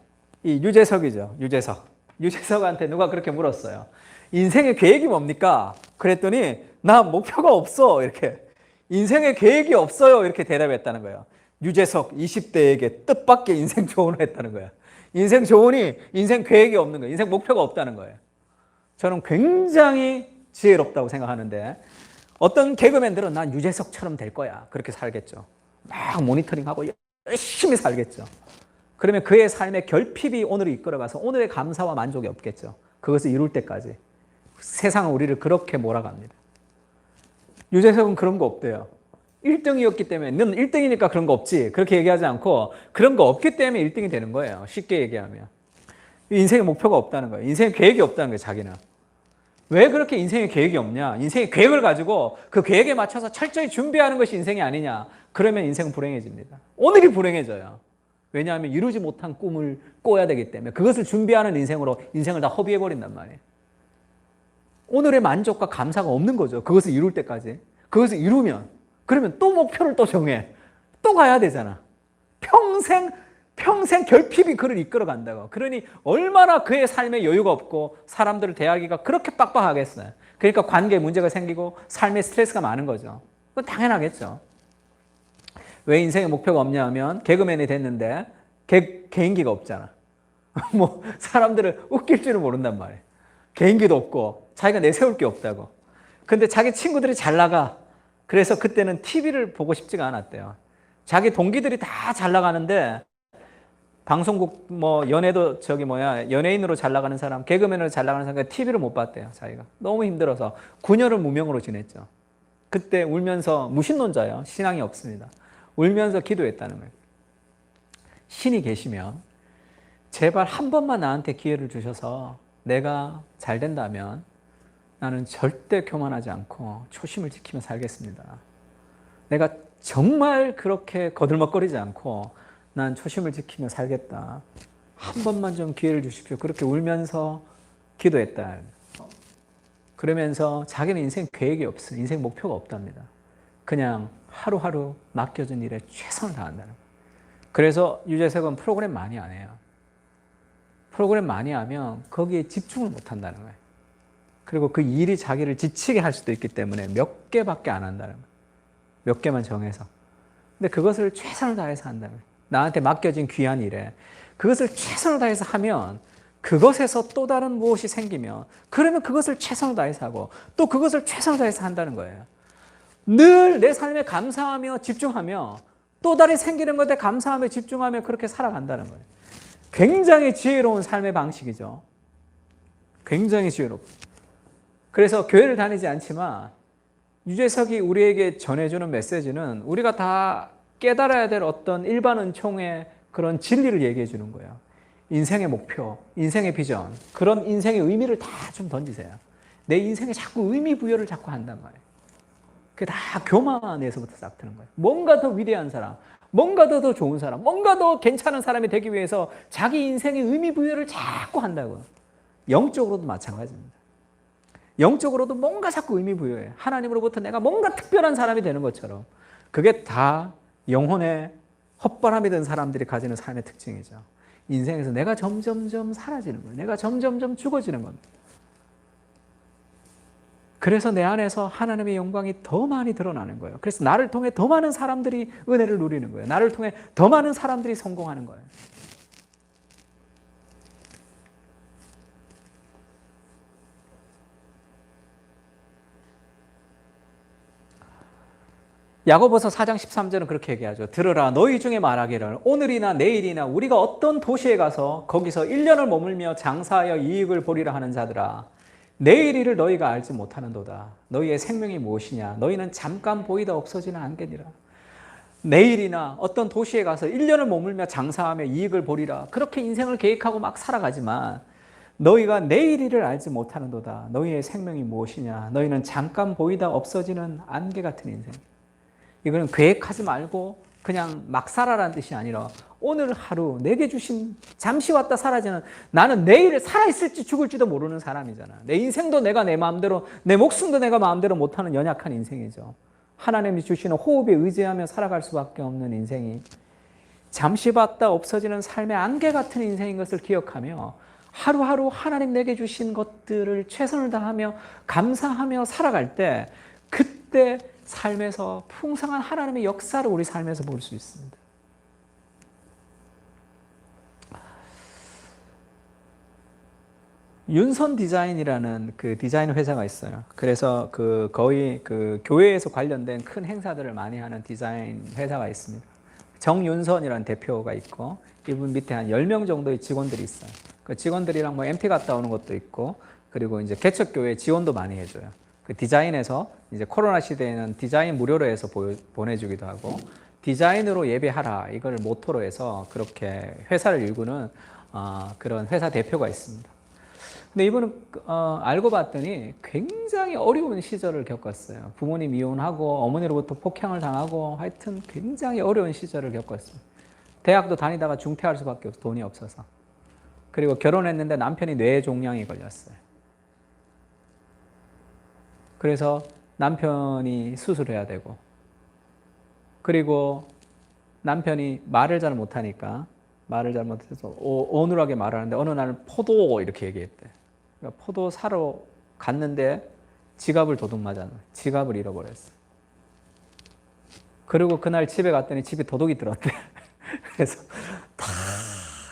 이 유재석이죠. 유재석한테 누가 그렇게 물었어요. 인생의 계획이 뭡니까? 그랬더니 나 목표가 없어. 이렇게. 인생의 계획이 없어요. 이렇게 대답했다는 거예요. 유재석 20대에게 뜻밖의 인생 조언을 했다는 거예요. 인생 조언이 인생 계획이 없는 거예요. 인생 목표가 없다는 거예요. 저는 굉장히 지혜롭다고 생각하는데, 어떤 개그맨들은 난 유재석처럼 될 거야. 그렇게 살겠죠. 막 모니터링하고 열심히 살겠죠. 그러면 그의 삶의 결핍이 오늘을 이끌어가서 오늘의 감사와 만족이 없겠죠. 그것을 이룰 때까지. 세상은 우리를 그렇게 몰아갑니다. 유재석은 그런 거 없대요. 1등이었기 때문에, 넌 1등이니까 그런 거 없지. 그렇게 얘기하지 않고, 그런 거 없기 때문에 1등이 되는 거예요. 쉽게 얘기하면. 인생의 목표가 없다는 거예요. 인생의 계획이 없다는 거예요, 자기는. 왜 그렇게 인생의 계획이 없냐? 인생의 계획을 가지고 그 계획에 맞춰서 철저히 준비하는 것이 인생이 아니냐? 그러면 인생은 불행해집니다. 오늘이 불행해져요. 왜냐하면 이루지 못한 꿈을 꿔야 되기 때문에 그것을 준비하는 인생으로 인생을 다 허비해버린단 말이에요. 오늘의 만족과 감사가 없는 거죠. 그것을 이룰 때까지. 그것을 이루면, 그러면 또 목표를 또 정해. 또 가야 되잖아. 평생 결핍이 그를 이끌어 간다고. 그러니 얼마나 그의 삶에 여유가 없고 사람들을 대하기가 그렇게 빡빡하겠어요. 그러니까 관계에 문제가 생기고 삶에 스트레스가 많은 거죠. 그건 당연하겠죠. 왜 인생의 목표가 없냐 하면, 개그맨이 됐는데 개인기가 없잖아. 뭐 사람들을 웃길 줄은 모른단 말이에요. 개인기도 없고 자기가 내세울 게 없다고. 근데 자기 친구들이 잘 나가. 그래서 그때는 TV를 보고 싶지가 않았대요. 자기 동기들이 다 잘 나가는데, 방송국 연예도 연예인으로 잘 나가는 사람, 개그맨으로 잘 나가는 사람 TV를 못 봤대요. 자기가 너무 힘들어서 9년을 무명으로 지냈죠. 그때 울면서, 무신론자예요. 신앙이 없습니다. 울면서 기도했다는 거예요. 신이 계시면 제발 한 번만 나한테 기회를 주셔서 내가 잘 된다면 나는 절대 교만하지 않고 초심을 지키며 살겠습니다. 내가 정말 그렇게 거들먹거리지 않고 난 초심을 지키며 살겠다. 한 번만 좀 기회를 주십시오. 그렇게 울면서 기도했다. 그러면서 자기는 인생 계획이 없어요. 인생 목표가 없답니다. 그냥 하루하루 맡겨진 일에 최선을 다한다는 거예요. 그래서 유재석은 프로그램 많이 안 해요. 프로그램 많이 하면 거기에 집중을 못 한다는 거예요. 그리고 그 일이 자기를 지치게 할 수도 있기 때문에 몇 개밖에 안 한다는 거예요. 몇 개만 정해서. 근데 그것을 최선을 다해서 한다는 거예요. 나한테 맡겨진 귀한 일에 그것을 최선을 다해서 하면 그것에서 또 다른 무엇이 생기면, 그러면 그것을 최선을 다해서 하고 또 그것을 최선을 다해서 한다는 거예요. 늘 내 삶에 감사하며 집중하며 또 다른 생기는 것에 감사하며 집중하며 그렇게 살아간다는 거예요. 굉장히 지혜로운 삶의 방식이죠. 굉장히 지혜롭고. 그래서 교회를 다니지 않지만 유재석이 우리에게 전해주는 메시지는 우리가 다 깨달아야 될 어떤 일반 은총의 그런 진리를 얘기해 주는 거예요. 인생의 목표, 인생의 비전, 그런 인생의 의미를 다 좀 던지세요. 내 인생에 자꾸 의미 부여를 자꾸 한단 말이에요. 그게 다 교만에서부터 시작되는 거예요. 뭔가 더 위대한 사람, 뭔가 더 좋은 사람, 뭔가 더 괜찮은 사람이 되기 위해서 자기 인생의 의미 부여를 자꾸 한다고요. 영적으로도 마찬가지입니다. 영적으로도 뭔가 자꾸 의미 부여해. 하나님으로부터 내가 뭔가 특별한 사람이 되는 것처럼. 그게 다 영혼의 헛바람이 든 사람들이 가지는 삶의 특징이죠. 인생에서 내가 점점점 사라지는 거예요. 내가 점점점 죽어지는 겁니다. 그래서 내 안에서 하나님의 영광이 더 많이 드러나는 거예요. 그래서 나를 통해 더 많은 사람들이 은혜를 누리는 거예요. 나를 통해 더 많은 사람들이 성공하는 거예요. 야고보서 4장 13절은 그렇게 얘기하죠. 들으라 너희 중에 말하기를 오늘이나 내일이나 우리가 어떤 도시에 가서 거기서 1년을 머물며 장사하여 이익을 보리라 하는 자들아 내일 일을 너희가 알지 못하는도다. 너희의 생명이 무엇이냐 너희는 잠깐 보이다 없어지는 안개니라. 내일이나 어떤 도시에 가서 1년을 머물며 장사하며 이익을 보리라. 그렇게 인생을 계획하고 막 살아가지만 너희가 내일 일을 알지 못하는도다. 너희의 생명이 무엇이냐 너희는 잠깐 보이다 없어지는 안개 같은 인생. 이거는 계획하지 말고 그냥 막 살아라는 뜻이 아니라 오늘 하루 내게 주신 잠시 왔다 사라지는 나는 내일 살아있을지 죽을지도 모르는 사람이잖아. 내 인생도 내가 내 마음대로 내 목숨도 내가 마음대로 못하는 연약한 인생이죠. 하나님이 주시는 호흡에 의지하며 살아갈 수밖에 없는 인생이 잠시 봤다 없어지는 삶의 안개 같은 인생인 것을 기억하며 하루하루 하나님 내게 주신 것들을 최선을 다하며 감사하며 살아갈 때 그때 삶에서 풍성한 하나님의 역사를 우리 삶에서 볼 수 있습니다. 윤선 디자인이라는 그 디자인 회사가 있어요. 그래서 거의 교회에서 관련된 큰 행사들을 많이 하는 디자인 회사가 있습니다. 정윤선이라는 대표가 있고 이분 밑에 한 10명 정도의 직원들이 있어요. 그 직원들이랑 뭐 MT 갔다 오는 것도 있고 그리고 이제 개척교회 지원도 많이 해줘요. 그 디자인에서 이제 코로나 시대에는 디자인 무료로 해서 보내주기도 하고 디자인으로 예배하라 이걸 모토로 해서 그렇게 회사를 일구는 그런 회사 대표가 있습니다. 근데 이분은 알고 봤더니 굉장히 어려운 시절을 겪었어요. 부모님 이혼하고 어머니로부터 폭행을 당하고 하여튼 굉장히 어려운 시절을 겪었어요. 대학도 다니다가 중퇴할 수밖에 없어 돈이 없어서. 그리고 결혼했는데 남편이 뇌종양이 걸렸어요. 그래서 남편이 수술해야 되고 그리고 남편이 말을 잘 못하니까 말을 잘못해서 어눌하게 말하는데 어느 날은 포도 이렇게 얘기했대. 그러니까 포도 사러 갔는데 지갑을 도둑 맞았네. 지갑을 잃어버렸어. 그리고 그날 집에 갔더니 집에 도둑이 들었대. 그래서 다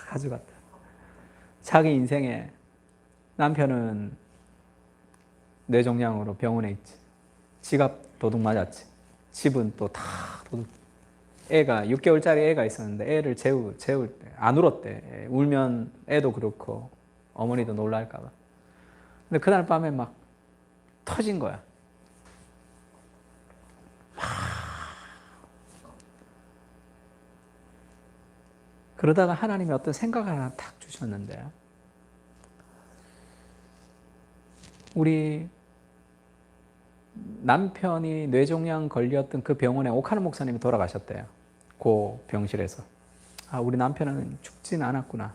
가져갔다. 자기 인생에 남편은 뇌종양으로 병원에 있지. 지갑 도둑 맞았지. 집은 또 다 도둑. 애가 6개월짜리 애가 있었는데 애를 재울 때 안 울었대. 울면 애도 그렇고 어머니도 놀랄까 봐. 근데 그날 밤에 막 터진 거야. 그러다가 하나님이 어떤 생각을 하나 탁 주셨는데 우리 남편이 뇌종양 걸렸던 그 병원에 오카노 목사님이 돌아가셨대요. 그 병실에서. 우리 남편은 죽진 않았구나.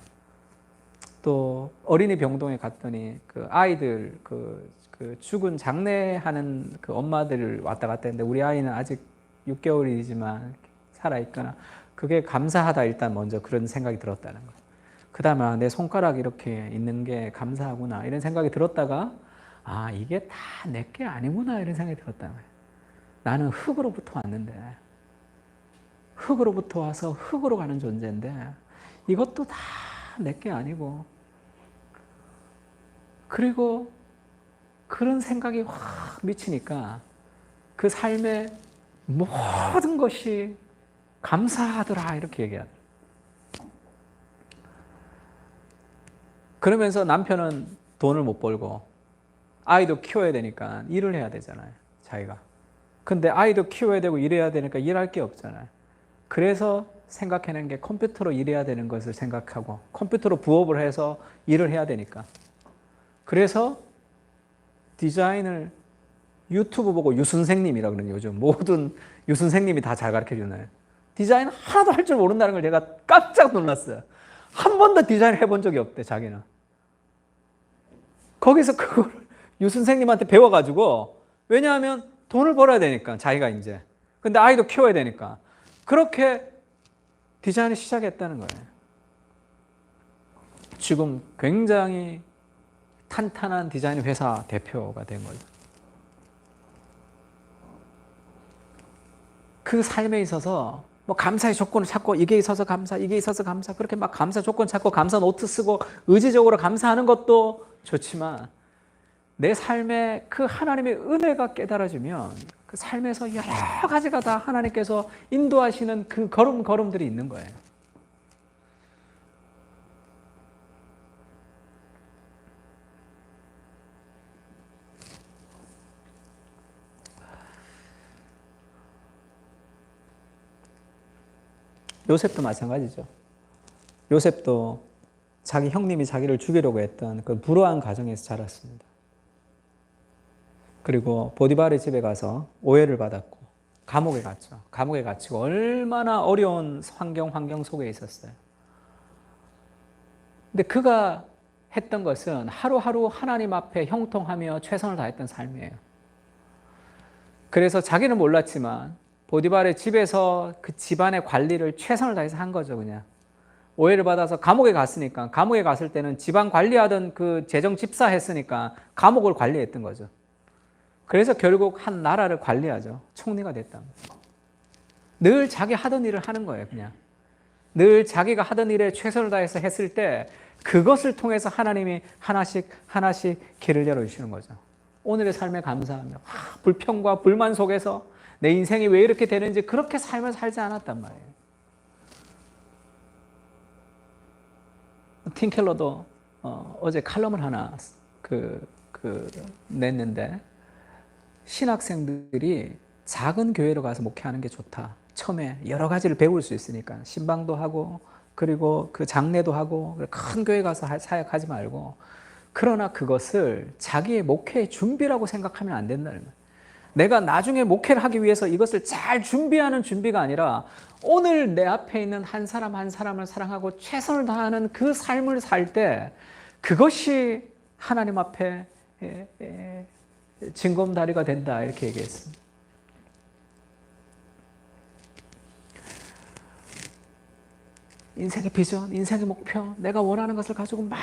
또 어린이 병동에 갔더니 그 아이들 그 죽은 장례하는 그 엄마들 왔다 갔다 했는데 우리 아이는 아직 6개월이지만 살아있거나 그게 감사하다 일단 먼저 그런 생각이 들었다는 거예요. 그 다음에 내 손가락 이렇게 있는 게 감사하구나 이런 생각이 들었다가 이게 다 내게 아니구나 이런 생각이 들었다는 거예요. 나는 흙으로부터 왔는데 흙으로부터 와서 흙으로 가는 존재인데 이것도 다 내게 아니고 그리고 그런 생각이 확 미치니까 그 삶의 모든 것이 감사하더라 이렇게 얘기하더라. 그러면서 남편은 돈을 못 벌고 아이도 키워야 되니까 일을 해야 되잖아요. 자기가. 근데 아이도 키워야 되고 일해야 되니까 일할 게 없잖아요. 그래서 생각해낸 게 컴퓨터로 일해야 되는 것을 생각하고 컴퓨터로 부업을 해서 일을 해야 되니까. 그래서 디자인을 유튜브 보고 유선생님이라고 그러는 요즘 모든 유선생님이 다 잘 가르쳐주나요? 디자인 하나도 할 줄 모른다는 걸 제가 깜짝 놀랐어요. 한 번도 디자인 해본 적이 없대 자기는. 거기서 그걸 유선생님한테 배워가지고 왜냐하면 돈을 벌어야 되니까 자기가 이제. 근데 아이도 키워야 되니까. 그렇게 디자인을 시작했다는 거예요. 지금 굉장히 탄탄한 디자인 회사 대표가 된 거죠. 그 삶에 있어서 뭐 감사의 조건을 찾고 이게 있어서 감사, 이게 있어서 감사 그렇게 막 감사 조건 찾고 감사 노트 쓰고 의지적으로 감사하는 것도 좋지만 내 삶에 그 하나님의 은혜가 깨달아지면 그 삶에서 여러 가지가 다 하나님께서 인도하시는 그 걸음들이 있는 거예요. 요셉도 마찬가지죠. 요셉도 자기 형님이 자기를 죽이려고 했던 그 불우한 가정에서 자랐습니다. 그리고 보디발의 집에 가서 오해를 받았고 감옥에 갔죠. 감옥에 갇히고 얼마나 어려운 환경 속에 있었어요. 근데 그가 했던 것은 하루하루 하나님 앞에 형통하며 최선을 다했던 삶이에요. 그래서 자기는 몰랐지만 보디발의 집에서 그 집안의 관리를 최선을 다해서 한 거죠. 그냥 오해를 받아서 감옥에 갔으니까, 감옥에 갔을 때는 집안 관리하던 그 재정 집사 했으니까 감옥을 관리했던 거죠. 그래서 결국 한 나라를 관리하죠. 총리가 됐답니다. 늘 자기 하던 일을 하는 거예요. 그냥 늘 자기가 하던 일에 최선을 다해서 했을 때 그것을 통해서 하나님이 하나씩 길을 열어주시는 거죠. 오늘의 삶에 감사하며 불평과 불만 속에서 내 인생이 왜 이렇게 되는지 그렇게 삶을 살지 않았단 말이에요. 팀 켈러도 어제 칼럼을 하나 냈는데, 신학생들이 작은 교회로 가서 목회하는 게 좋다. 처음에 여러 가지를 배울 수 있으니까 신방도 하고 그리고 그 장례도 하고 큰 교회 가서 사역하지 말고, 그러나 그것을 자기의 목회의 준비라고 생각하면 안 된다는 거예요. 내가 나중에 목회를 하기 위해서 이것을 잘 준비하는 준비가 아니라 오늘 내 앞에 있는 한 사람 한 사람을 사랑하고 최선을 다하는 그 삶을 살 때 그것이 하나님 앞에 징검다리가 된다, 이렇게 얘기했습니다. 인생의 비전, 인생의 목표, 내가 원하는 것을 가지고 막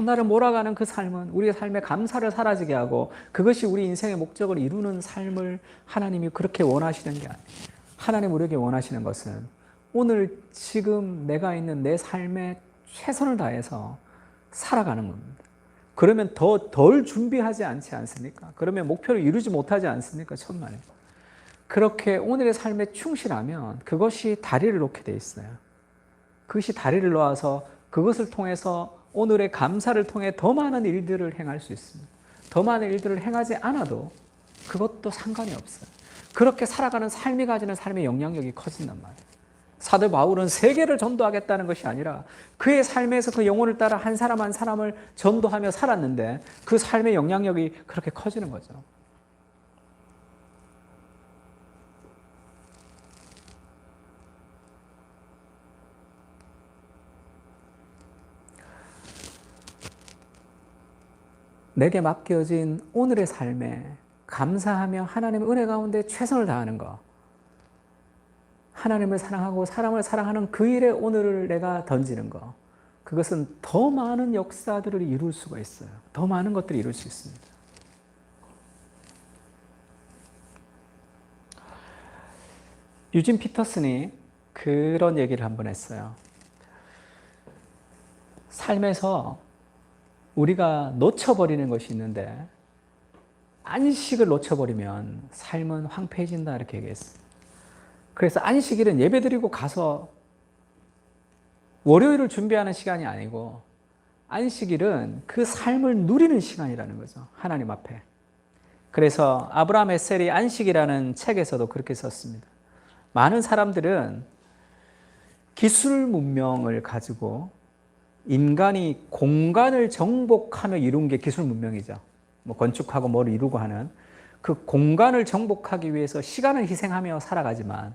나를 몰아가는 그 삶은 우리의 삶에 감사를 사라지게 하고 그것이 우리 인생의 목적을 이루는 삶을 하나님이 그렇게 원하시는 게 아니에요. 하나님 우리에게 원하시는 것은 오늘 지금 내가 있는 내 삶에 최선을 다해서 살아가는 겁니다. 그러면 덜 준비하지 않지 않습니까? 그러면 목표를 이루지 못하지 않습니까? 천만에. 그렇게 오늘의 삶에 충실하면 그것이 다리를 놓게 돼 있어요. 그것이 다리를 놓아서 그것을 통해서 오늘의 감사를 통해 더 많은 일들을 행할 수 있습니다. 더 많은 일들을 행하지 않아도 그것도 상관이 없어요. 그렇게 살아가는 삶이 가지는 삶의 영향력이 커진단 말이에요. 사도 바울은 세계를 전도하겠다는 것이 아니라 그의 삶에서 그 영혼을 따라 한 사람 한 사람을 전도하며 살았는데 그 삶의 영향력이 그렇게 커지는 거죠. 내게 맡겨진 오늘의 삶에 감사하며 하나님의 은혜 가운데 최선을 다하는 것, 하나님을 사랑하고 사람을 사랑하는 그 일에 오늘을 내가 던지는 것, 그것은 더 많은 역사들을 이룰 수가 있어요. 더 많은 것들을 이룰 수 있습니다. 유진 피터슨이 그런 얘기를 한번 했어요. 삶에서 우리가 놓쳐버리는 것이 있는데 안식을 놓쳐버리면 삶은 황폐해진다, 이렇게 얘기했어요. 그래서 안식일은 예배드리고 가서 월요일을 준비하는 시간이 아니고 안식일은 그 삶을 누리는 시간이라는 거죠. 하나님 앞에. 그래서 아브라함 햇셀이 안식이라는 책에서도 그렇게 썼습니다. 많은 사람들은 기술 문명을 가지고 인간이 공간을 정복하며 이룬 게 기술 문명이죠. 뭐 건축하고 뭘 이루고 하는 그 공간을 정복하기 위해서 시간을 희생하며 살아가지만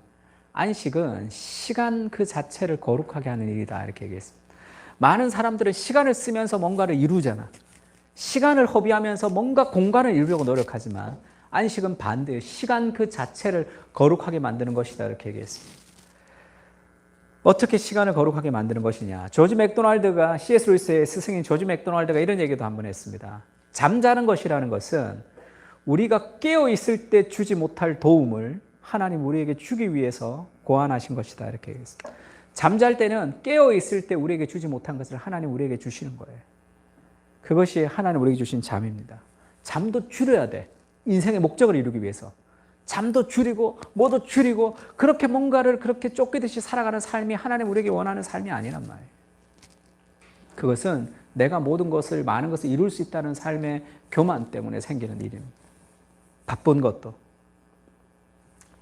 안식은 시간 그 자체를 거룩하게 하는 일이다, 이렇게 얘기했습니다. 많은 사람들은 시간을 쓰면서 뭔가를 이루잖아. 시간을 허비하면서 뭔가 공간을 이루려고 노력하지만 안식은 반대예요. 시간 그 자체를 거룩하게 만드는 것이다, 이렇게 얘기했습니다. 어떻게 시간을 거룩하게 만드는 것이냐. 조지 맥도날드가, C.S. 루이스의 스승인 조지 맥도날드가 이런 얘기도 한번 했습니다. 잠자는 것이라는 것은 우리가 깨어 있을 때 주지 못할 도움을 하나님 우리에게 주기 위해서 고안하신 것이다, 이렇게 얘기했습니다. 잠잘 때는 깨어 있을 때 우리에게 주지 못한 것을 하나님 우리에게 주시는 거예요. 그것이 하나님 우리에게 주신 잠입니다. 잠도 줄여야 돼. 인생의 목적을 이루기 위해서. 잠도 줄이고 뭐도 줄이고 그렇게 뭔가를 그렇게 쫓기듯이 살아가는 삶이 하나님 우리에게 원하는 삶이 아니란 말이에요. 그것은 내가 모든 것을 많은 것을 이룰 수 있다는 삶의 교만 때문에 생기는 일입니다. 바쁜 것도.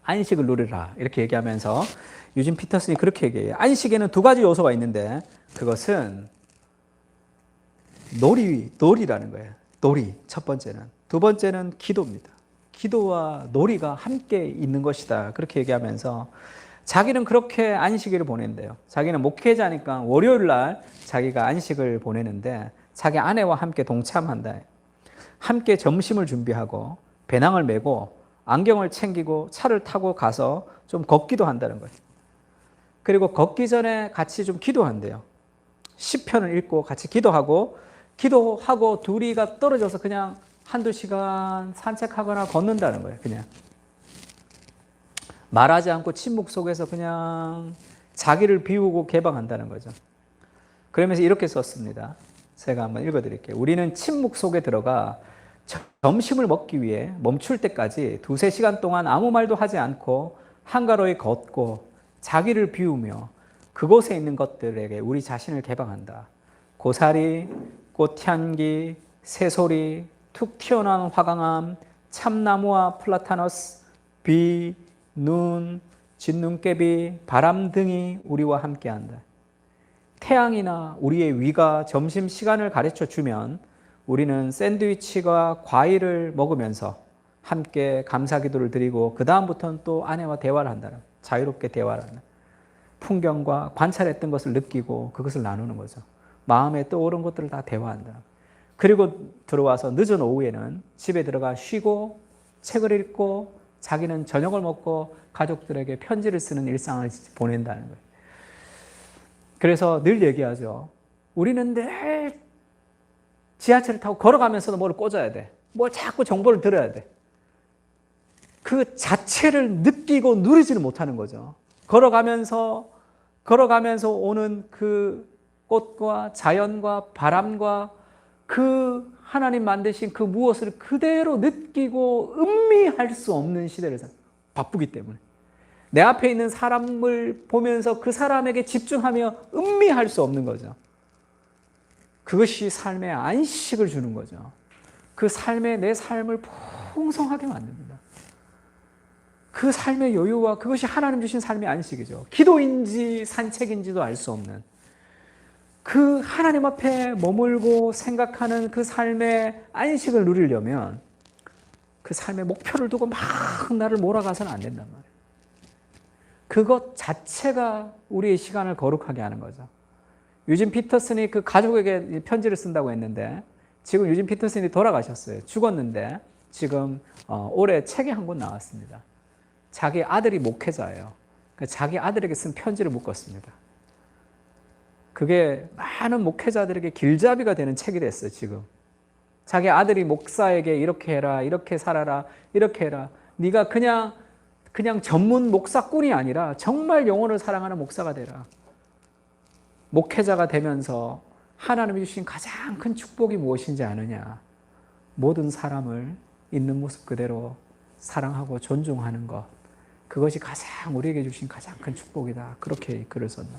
안식을 누리라 이렇게 얘기하면서 유진 피터슨이 그렇게 얘기해요. 안식에는 두 가지 요소가 있는데 그것은 놀이라는 거예요. 놀이 첫 번째는. 두 번째는 기도입니다. 기도와 놀이가 함께 있는 것이다. 그렇게 얘기하면서 자기는 그렇게 안식일을 보낸대요. 자기는 목회자니까 월요일 날 자기가 안식을 보내는데 자기 아내와 함께 동참한다. 함께 점심을 준비하고 배낭을 메고 안경을 챙기고 차를 타고 가서 좀 걷기도 한다는 거예요. 그리고 걷기 전에 같이 좀 기도한대요. 시편을 읽고 같이 기도하고 둘이가 떨어져서 그냥 한두 시간 산책하거나 걷는다는 거예요. 그냥 말하지 않고 침묵 속에서 그냥 자기를 비우고 개방한다는 거죠. 그러면서 이렇게 썼습니다. 제가 한번 읽어드릴게요. 우리는 침묵 속에 들어가 점심을 먹기 위해 멈출 때까지 2-3시간 동안 아무 말도 하지 않고 한가로이 걷고 자기를 비우며 그곳에 있는 것들에게 우리 자신을 개방한다. 고사리, 꽃향기, 새소리, 툭 튀어나온 화강암, 참나무와 플라타너스, 비, 눈, 진눈깨비, 바람 등이 우리와 함께한다. 태양이나 우리의 위가 점심시간을 가르쳐 주면 우리는 샌드위치와 과일을 먹으면서 함께 감사기도를 드리고 그 다음부터는 또 아내와 대화를 한다는 거예요. 자유롭게 대화를 하는 풍경과 관찰했던 것을 느끼고 그것을 나누는 거죠. 마음에 떠오른 것들을 다 대화한다. 그리고 들어와서 늦은 오후에는 집에 들어가 쉬고 책을 읽고 자기는 저녁을 먹고 가족들에게 편지를 쓰는 일상을 보낸다는 거예요. 그래서 늘 얘기하죠. 우리는 늘 지하철을 타고 걸어가면서도 뭘 꽂아야 돼. 뭘 자꾸 정보를 들어야 돼. 그 자체를 느끼고 누리지는 못하는 거죠. 걸어가면서 오는 그 꽃과 자연과 바람과 그 하나님 만드신 그 무엇을 그대로 느끼고 음미할 수 없는 시대를 바쁘기 때문에 내 앞에 있는 사람을 보면서 그 사람에게 집중하며 음미할 수 없는 거죠. 그것이 삶의 안식을 주는 거죠. 그 삶에 내 삶을 풍성하게 만듭니다. 그 삶의 여유와 그것이 하나님 주신 삶의 안식이죠. 기도인지 산책인지도 알 수 없는 그 하나님 앞에 머물고 생각하는 그 삶의 안식을 누리려면 그 삶의 목표를 두고 막 나를 몰아가서는 안 된단 말이에요. 그것 자체가 우리의 시간을 거룩하게 하는 거죠. 유진 피터슨이 그 가족에게 편지를 쓴다고 했는데 지금 유진 피터슨이 돌아가셨어요. 죽었는데 지금 올해 책이 한 권 나왔습니다. 자기 아들이 목회자예요. 자기 아들에게 쓴 편지를 묶었습니다. 그게 많은 목회자들에게 길잡이가 되는 책이 됐어요. 지금 자기 아들이 목사에게 이렇게 해라, 이렇게 살아라, 이렇게 해라. 네가 그냥 전문 목사꾼이 아니라 정말 영혼을 사랑하는 목사가 되라. 목회자가 되면서 하나님이 주신 가장 큰 축복이 무엇인지 아느냐? 모든 사람을 있는 모습 그대로 사랑하고 존중하는 것. 그것이 가장 우리에게 주신 가장 큰 축복이다. 그렇게 글을 썼나.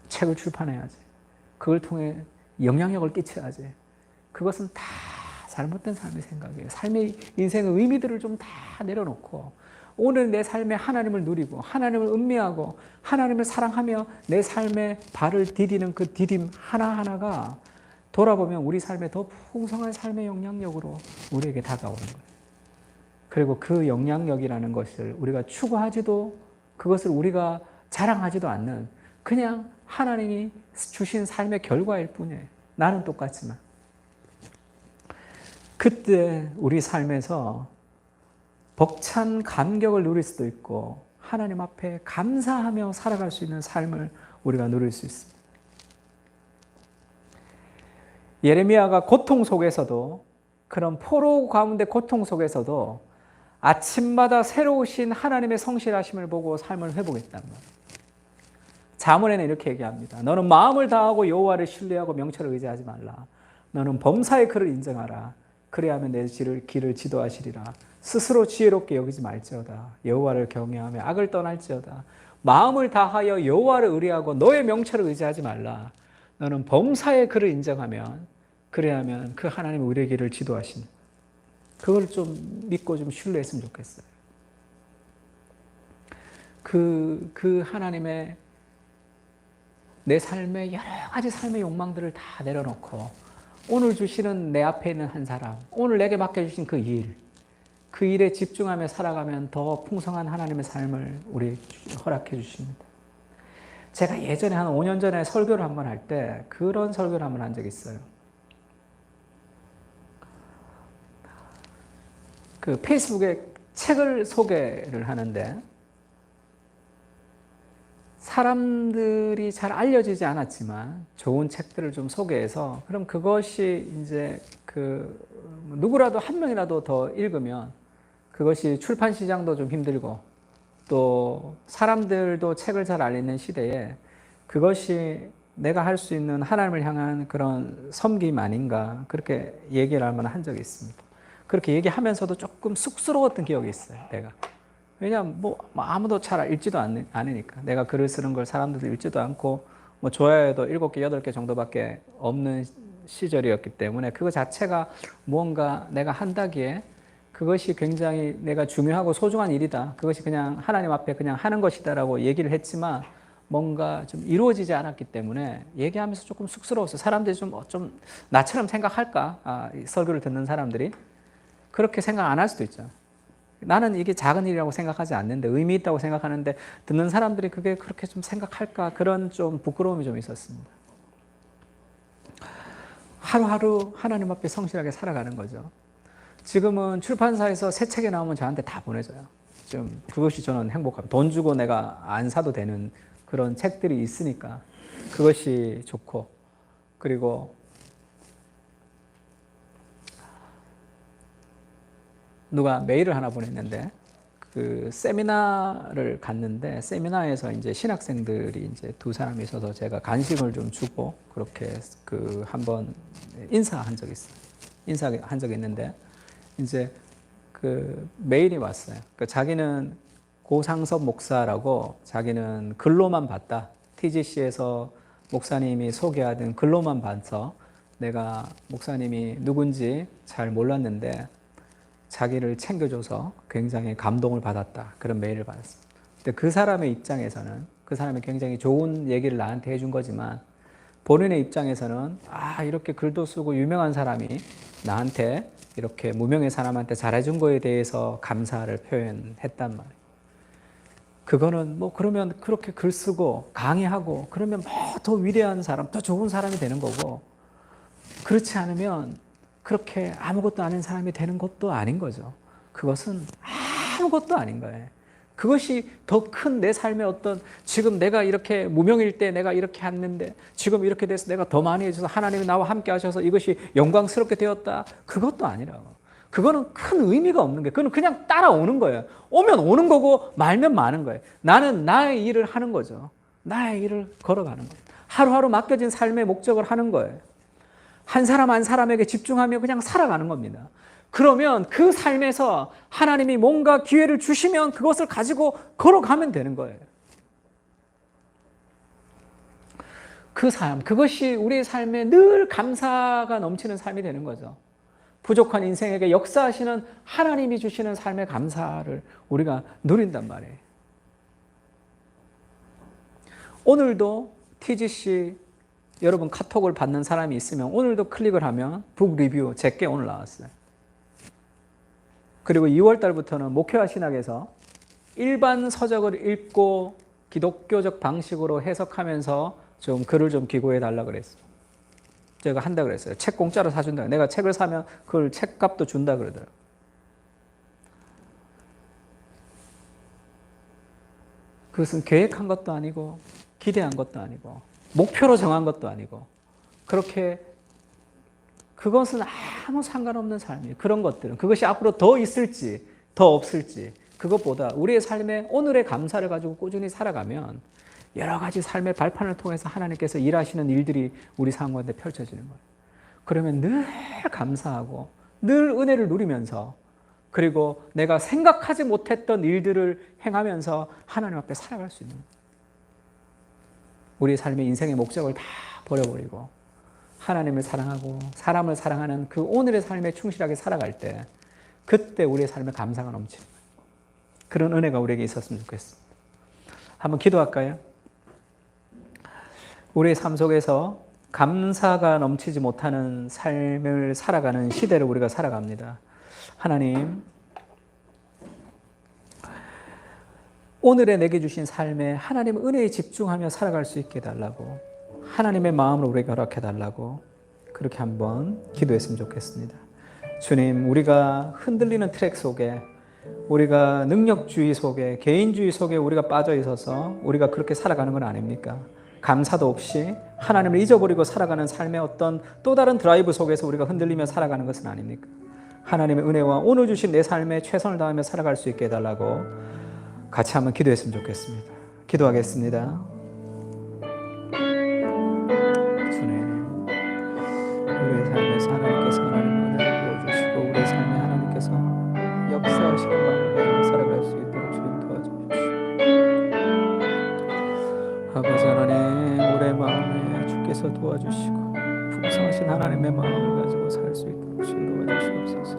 책을 출판해야지. 그걸 통해 영향력을 끼쳐야지. 그것은 다 잘못된 삶의 생각이에요. 삶의 인생의 의미들을 좀 다 내려놓고 오늘 내 삶에 하나님을 누리고 하나님을 음미하고 하나님을 사랑하며 내 삶에 발을 디디는 그 디딤 하나하나가 돌아보면 우리 삶에 더 풍성한 삶의 영향력으로 우리에게 다가오는 거예요. 그리고 그 영향력이라는 것을 우리가 추구하지도 그것을 우리가 자랑하지도 않는 그냥 하나님이 주신 삶의 결과일 뿐이에요. 나는 똑같지만. 그때 우리 삶에서 벅찬 감격을 누릴 수도 있고 하나님 앞에 감사하며 살아갈 수 있는 삶을 우리가 누릴 수 있습니다. 예레미야가 고통 속에서도 그런 포로 가운데 고통 속에서도 아침마다 새로우신 하나님의 성실하심을 보고 삶을 회복했단 말이에요. 잠언에는 이렇게 얘기합니다. 너는 마음을 다하고 여호와를 신뢰하고 명철을 의지하지 말라. 너는 범사의 그를 인정하라. 그래야만 내 길을 지도하시리라. 스스로 지혜롭게 여기지 말지어다. 여호와를 경외하며 악을 떠날지어다. 마음을 다하여 여호와를 의뢰하고 너의 명철을 의지하지 말라. 너는 범사의 그를 인정하면 그래야만 그 하나님의 우리의 길을 지도하신다. 그걸 좀 믿고 좀 신뢰했으면 좋겠어요. 그 하나님의 내 삶의 여러 가지 삶의 욕망들을 다 내려놓고 오늘 주시는 내 앞에 있는 한 사람, 오늘 내게 맡겨주신 그 일에 집중하며 살아가면 더 풍성한 하나님의 삶을 우리 허락해 주십니다. 제가 예전에 한 5년 전에 설교를 한번 할 때 그런 설교를 한번 한 적이 있어요. 그 페이스북에 책을 소개를 하는데 사람들이 잘 알려지지 않았지만 좋은 책들을 좀 소개해서 그럼 그것이 이제 누구라도 한 명이라도 더 읽으면 그것이 출판 시장도 좀 힘들고 또 사람들도 책을 잘 안 읽는 시대에 그것이 내가 할 수 있는 하나님을 향한 그런 섬김 아닌가 그렇게 얘기를 할 만한 한 적이 있습니다. 그렇게 얘기하면서도 조금 쑥스러웠던 기억이 있어요. 내가. 왜냐하면 아무도 잘 읽지도 않으니까. 내가 글을 쓰는 걸 사람들도 읽지도 않고 좋아요도 7개, 8개 정도밖에 없는 시절이었기 때문에 그거 자체가 무언가 내가 한다기에 그것이 굉장히 내가 중요하고 소중한 일이다. 그것이 그냥 하나님 앞에 그냥 하는 것이다라고 얘기를 했지만 뭔가 좀 이루어지지 않았기 때문에 얘기하면서 조금 쑥스러웠어요. 사람들이 좀 나처럼 생각할까? 설교를 듣는 사람들이. 그렇게 생각 안 할 수도 있죠. 나는 이게 작은 일이라고 생각하지 않는데 의미 있다고 생각하는데 듣는 사람들이 그게 그렇게 좀 생각할까? 그런 좀 부끄러움이 좀 있었습니다. 하루하루 하나님 앞에 성실하게 살아가는 거죠. 지금은 출판사에서 새 책이 나오면 저한테 다 보내줘요. 좀 그것이 저는 행복합니다. 돈 주고 내가 안 사도 되는 그런 책들이 있으니까 그것이 좋고 그리고 누가 메일을 하나 보냈는데 그 세미나를 갔는데 세미나에서 이제 신학생들이 이제 2사람이 있어서 제가 간식을 좀 주고 그렇게 한번 인사한 적이 있어요. 인사한 적이 있는데 이제 그 메일이 왔어요. 자기는 고상섭 목사라고 자기는 글로만 봤다. TGC에서 목사님이 소개하던 글로만 봐서 내가 목사님이 누군지 잘 몰랐는데 자기를 챙겨줘서 굉장히 감동을 받았다. 그런 메일을 받았습니다. 근데 그 사람의 입장에서는 그 사람이 굉장히 좋은 얘기를 나한테 해준 거지만 본인의 입장에서는 이렇게 글도 쓰고 유명한 사람이 나한테 이렇게 무명의 사람한테 잘해준 거에 대해서 감사를 표현했단 말이에요. 그거는 그러면 그렇게 글 쓰고 강의하고 그러면 더 위대한 사람, 더 좋은 사람이 되는 거고 그렇지 않으면 그렇게 아무것도 아닌 사람이 되는 것도 아닌 거죠. 그것은 아무것도 아닌 거예요. 그것이 더 큰 내 삶의 지금 내가 이렇게 무명일 때 내가 이렇게 했는데 지금 이렇게 돼서 내가 더 많이 해줘서 하나님이 나와 함께 하셔서 이것이 영광스럽게 되었다. 그것도 아니라고. 그거는 큰 의미가 없는 거예요. 그건 그냥 따라오는 거예요. 오면 오는 거고 말면 마는 거예요. 나는 나의 일을 하는 거죠. 나의 일을 걸어가는 거예요. 하루하루 맡겨진 삶의 목적을 하는 거예요. 한 사람 한 사람에게 집중하며 그냥 살아가는 겁니다. 그러면 그 삶에서 하나님이 뭔가 기회를 주시면 그것을 가지고 걸어가면 되는 거예요. 그 삶, 그것이 우리의 삶에 늘 감사가 넘치는 삶이 되는 거죠. 부족한 인생에게 역사하시는 하나님이 주시는 삶의 감사를 우리가 누린단 말이에요. 오늘도 TGC 여러분 카톡을 받는 사람이 있으면 오늘도 클릭을 하면 북 리뷰 제게 오늘 나왔어요. 그리고 2월 달부터는 목회와 신학에서 일반 서적을 읽고 기독교적 방식으로 해석하면서 좀 글을 좀 기고해 달라 그랬어요. 제가 한다 그랬어요. 책 공짜로 사준다. 내가 책을 사면 그걸 책값도 준다 그러더라고요. 그것은 계획한 것도 아니고 기대한 것도 아니고 목표로 정한 것도 아니고 그렇게 그것은 아무 상관없는 삶이에요. 그런 것들은 그것이 앞으로 더 있을지 더 없을지 그것보다 우리의 삶에 오늘의 감사를 가지고 꾸준히 살아가면 여러 가지 삶의 발판을 통해서 하나님께서 일하시는 일들이 우리 삶 가운데 펼쳐지는 거예요. 그러면 늘 감사하고 늘 은혜를 누리면서 그리고 내가 생각하지 못했던 일들을 행하면서 하나님 앞에 살아갈 수 있는 우리 삶의 인생의 목적을 다 버려버리고 하나님을 사랑하고 사람을 사랑하는 그 오늘의 삶에 충실하게 살아갈 때 그때 우리의 삶에 감사가 넘치는 거예요. 그런 은혜가 우리에게 있었으면 좋겠습니다. 한번 기도할까요? 우리의 삶 속에서 감사가 넘치지 못하는 삶을 살아가는 시대를 우리가 살아갑니다. 하나님, 오늘의 내게 주신 삶에 하나님의 은혜에 집중하며 살아갈 수 있게 해달라고 하나님의 마음으로 우리에게 허락해달라고 그렇게 한번 기도했으면 좋겠습니다. 주님, 우리가 흔들리는 트랙 속에 우리가 능력주의 속에 개인주의 속에 우리가 빠져 있어서 우리가 그렇게 살아가는 건 아닙니까? 감사도 없이 하나님을 잊어버리고 살아가는 삶의 어떤 또 다른 드라이브 속에서 우리가 흔들리며 살아가는 것은 아닙니까? 하나님의 은혜와 오늘 주신 내 삶에 최선을 다하며 살아갈 수 있게 해달라고 같이 한번 기도했으면 좋겠습니다. 기도하겠습니다. 주님, 우리의 삶에서 하나님께서 하나님의 은혜를 보여주시고 우리의 삶에 하나님께서 역사하시는 마음을 가지고 살아갈 수 있도록 주님 도와주십시오. 아버지 하나님, 우리의 마음에 주께서 도와주시고 풍성하신 하나님의 마음을 가지고 살 수 있도록 주님 도와주시옵소서.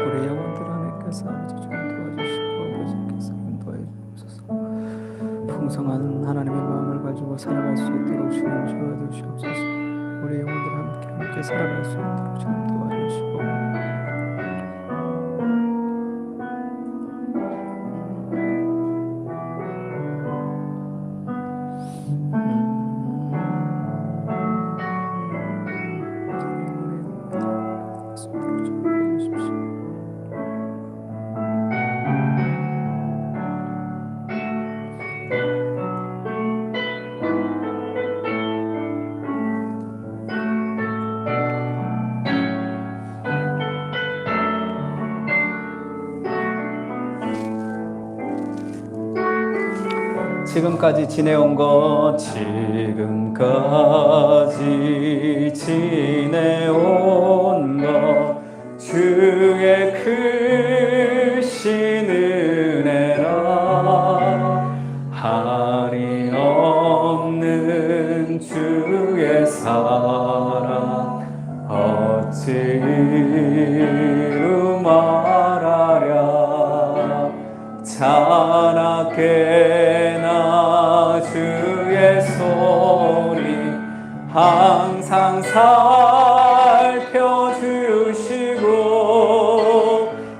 우리 영혼들 하나님께서 아버지 주님 도와주시고 아버지께서 도와주시옵소서. 풍성한 하나님의 마음을 가지고 살아갈 수 있도록 주님 도와주시옵소서. 우리 영혼들 함께 살아갈 수 있도록 주님 도와주시고 지금까지 지내온 것 주의 크신 은혜라 한이 없는 주의 사랑 어찌 이루 말하랴 자나깨나 주의 손이 항상 살펴주시고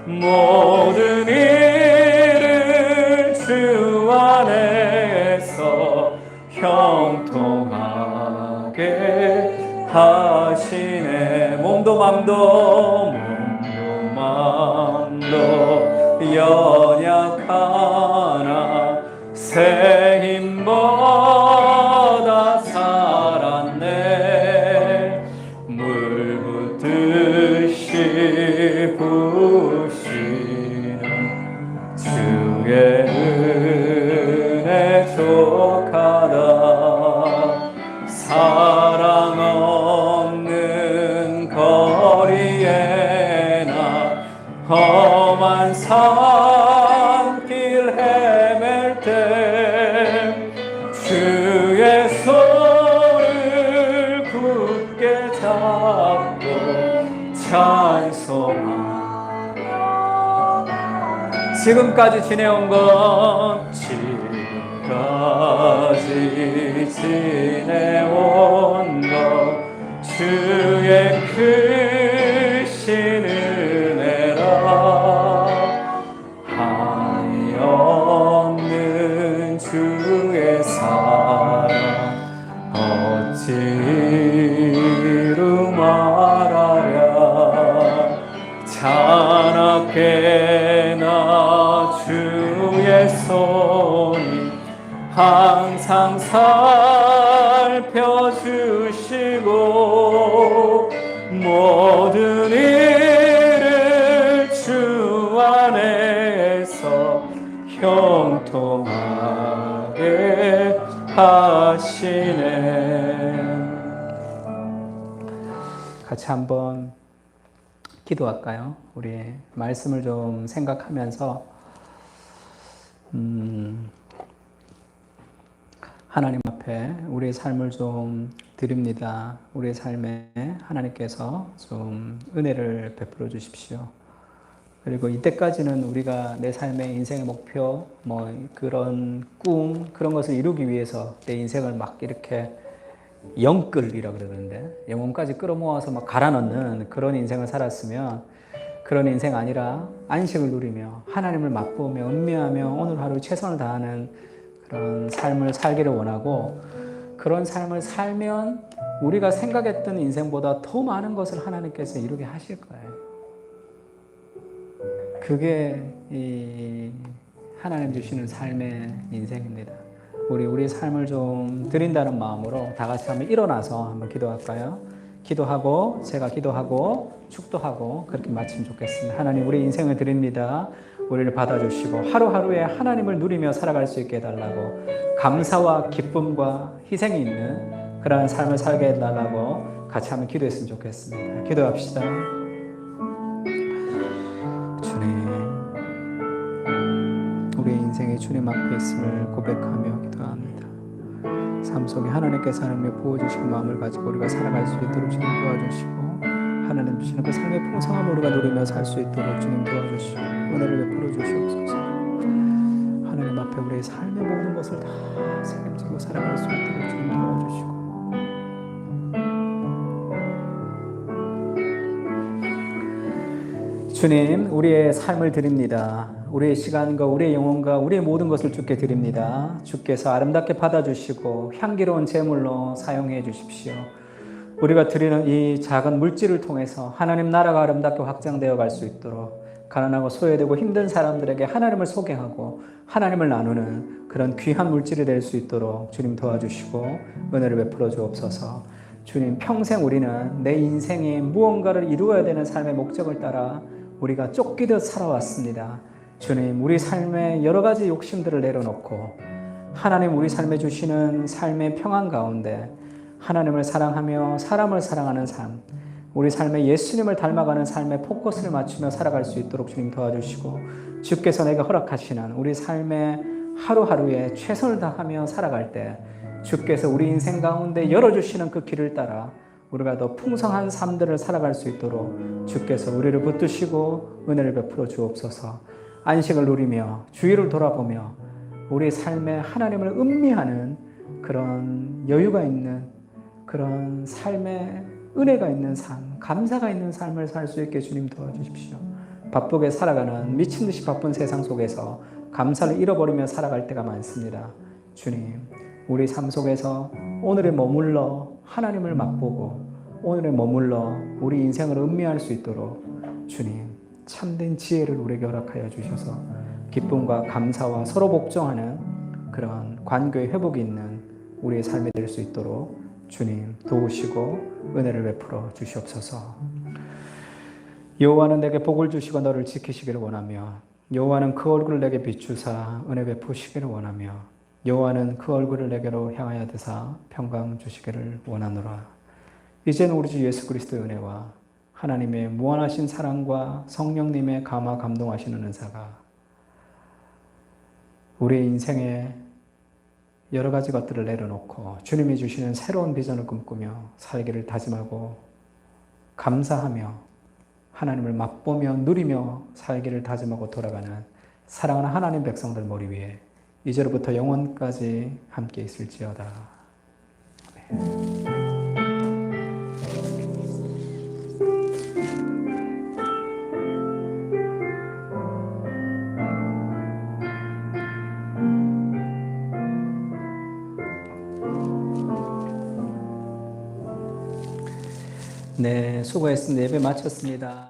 모든 일을 주 안에서 형통하게 하시네. 몸도 맘도 연약하나 새 힘보다 살았네. 물 붓듯이 부으시는 주의 은혜 족하다. 사랑 없는 거리에나 험한 산길 헤맬 때 주의 손을 굳게 잡고 찬송하며 지금까지 지내온 것 지금까지 지내온 것 주의 크신 은혜라 한이 없는 주의 사랑 어찌 이루 말하랴 자나깨나 주의 손이 항상 살펴주시고 모든 일을 주 안에서 형통하게 하시네. 같이 한번 기도할까요? 우리 말씀을 좀 생각하면서 하나님 앞에 우리의 삶을 좀 드립니다. 우리의 삶에 하나님께서 좀 은혜를 베풀어 주십시오. 그리고 이때까지는 우리가 내 삶의 인생의 목표, 그런 꿈, 그런 것을 이루기 위해서 내 인생을 막 이렇게 영끌이라고 그러는데, 영혼까지 끌어모아서 막 갈아넣는 그런 인생을 살았으면 그런 인생 아니라 안식을 누리며 하나님을 맛보며 음미하며 오늘 하루 최선을 다하는 그런 삶을 살기를 원하고, 그런 삶을 살면 우리가 생각했던 인생보다 더 많은 것을 하나님께서 이루게 하실 거예요. 그게 이 하나님 주시는 삶의 인생입니다. 우리의 삶을 좀 드린다는 마음으로 다 같이 한번 일어나서 한번 기도할까요? 기도하고 제가 기도하고 축도하고 그렇게 마치면 좋겠습니다. 하나님, 우리 인생을 드립니다. 우리를 받아주시고 하루하루에 하나님을 누리며 살아갈 수 있게 해달라고, 감사와 기쁨과 희생이 있는 그러한 삶을 살게 해달라고 같이 한번 기도했으면 좋겠습니다. 기도합시다. 우리의 인생이 주님 앞에 있음을 고백하며 기도합니다. 삶 속에 하나님께서 하나님의 부어주신 마음을 가지고 우리가 살아갈 수 있도록 주님 도와주시고, 하나님 주시는 그 삶의 풍성함을 우리가 누리며 살 수 있도록 주님 도와주시고 은혜를 베풀어 주시옵소서. 하나님 앞에 우리의 삶의 모든 것을 다 책임지고 살아갈 수 있도록 주님 도와주시고, 주님, 우리의 삶을 드립니다. 우리의 시간과 우리의 영혼과 우리의 모든 것을 주께 드립니다. 주께서 아름답게 받아주시고 향기로운 제물로 사용해 주십시오. 우리가 드리는 이 작은 물질을 통해서 하나님 나라가 아름답게 확장되어 갈 수 있도록, 가난하고 소외되고 힘든 사람들에게 하나님을 소개하고 하나님을 나누는 그런 귀한 물질이 될 수 있도록 주님 도와주시고 은혜를 베풀어 주옵소서. 주님, 평생 우리는 내 인생이 무언가를 이루어야 되는 삶의 목적을 따라 우리가 쫓기듯 살아왔습니다. 주님, 우리 삶에 여러 가지 욕심들을 내려놓고 하나님 우리 삶에 주시는 삶의 평안 가운데 하나님을 사랑하며 사람을 사랑하는 삶, 우리 삶에 예수님을 닮아가는 삶에 포커스를 맞추며 살아갈 수 있도록 주님 도와주시고, 주께서 내가 허락하시는 우리 삶의 하루하루에 최선을 다하며 살아갈 때 주께서 우리 인생 가운데 열어주시는 그 길을 따라 우리가 더 풍성한 삶들을 살아갈 수 있도록 주께서 우리를 붙드시고 은혜를 베풀어 주옵소서. 안식을 누리며 주위를 돌아보며 우리 삶에 하나님을 음미하는 그런 여유가 있는 그런 삶에 은혜가 있는 삶, 감사가 있는 삶을 살 수 있게 주님 도와주십시오. 바쁘게 살아가는 미친 듯이 바쁜 세상 속에서 감사를 잃어버리며 살아갈 때가 많습니다. 주님, 우리 삶 속에서 오늘에 머물러 하나님을 맛보고 오늘에 머물러 우리 인생을 음미할 수 있도록 주님, 참된 지혜를 우리에게 허락하여 주셔서 기쁨과 감사와 서로 복종하는 그런 관계의 회복이 있는 우리의 삶이 될 수 있도록 주님 도우시고 은혜를 베풀어 주시옵소서. 여호와는 내게 복을 주시고 너를 지키시기를 원하며, 여호와는 그 얼굴을 내게 비추사 은혜 베푸시기를 원하며, 여호와는 그 얼굴을 내게로 향하여 드사 평강 주시기를 원하노라. 이제는 우리 주 예수 그리스도의 은혜와 하나님의 무한하신 사랑과 성령님의 감화 감동하시는 은사가 우리의 인생에 여러 가지 것들을 내려놓고 주님이 주시는 새로운 비전을 꿈꾸며 살기를 다짐하고 감사하며 하나님을 맛보며 누리며 살기를 다짐하고 돌아가는 사랑하는 하나님 백성들 머리 위에 이제로부터 영원까지 함께 있을지어다. 아멘. 네, 수고했습니다. 예배 마쳤습니다.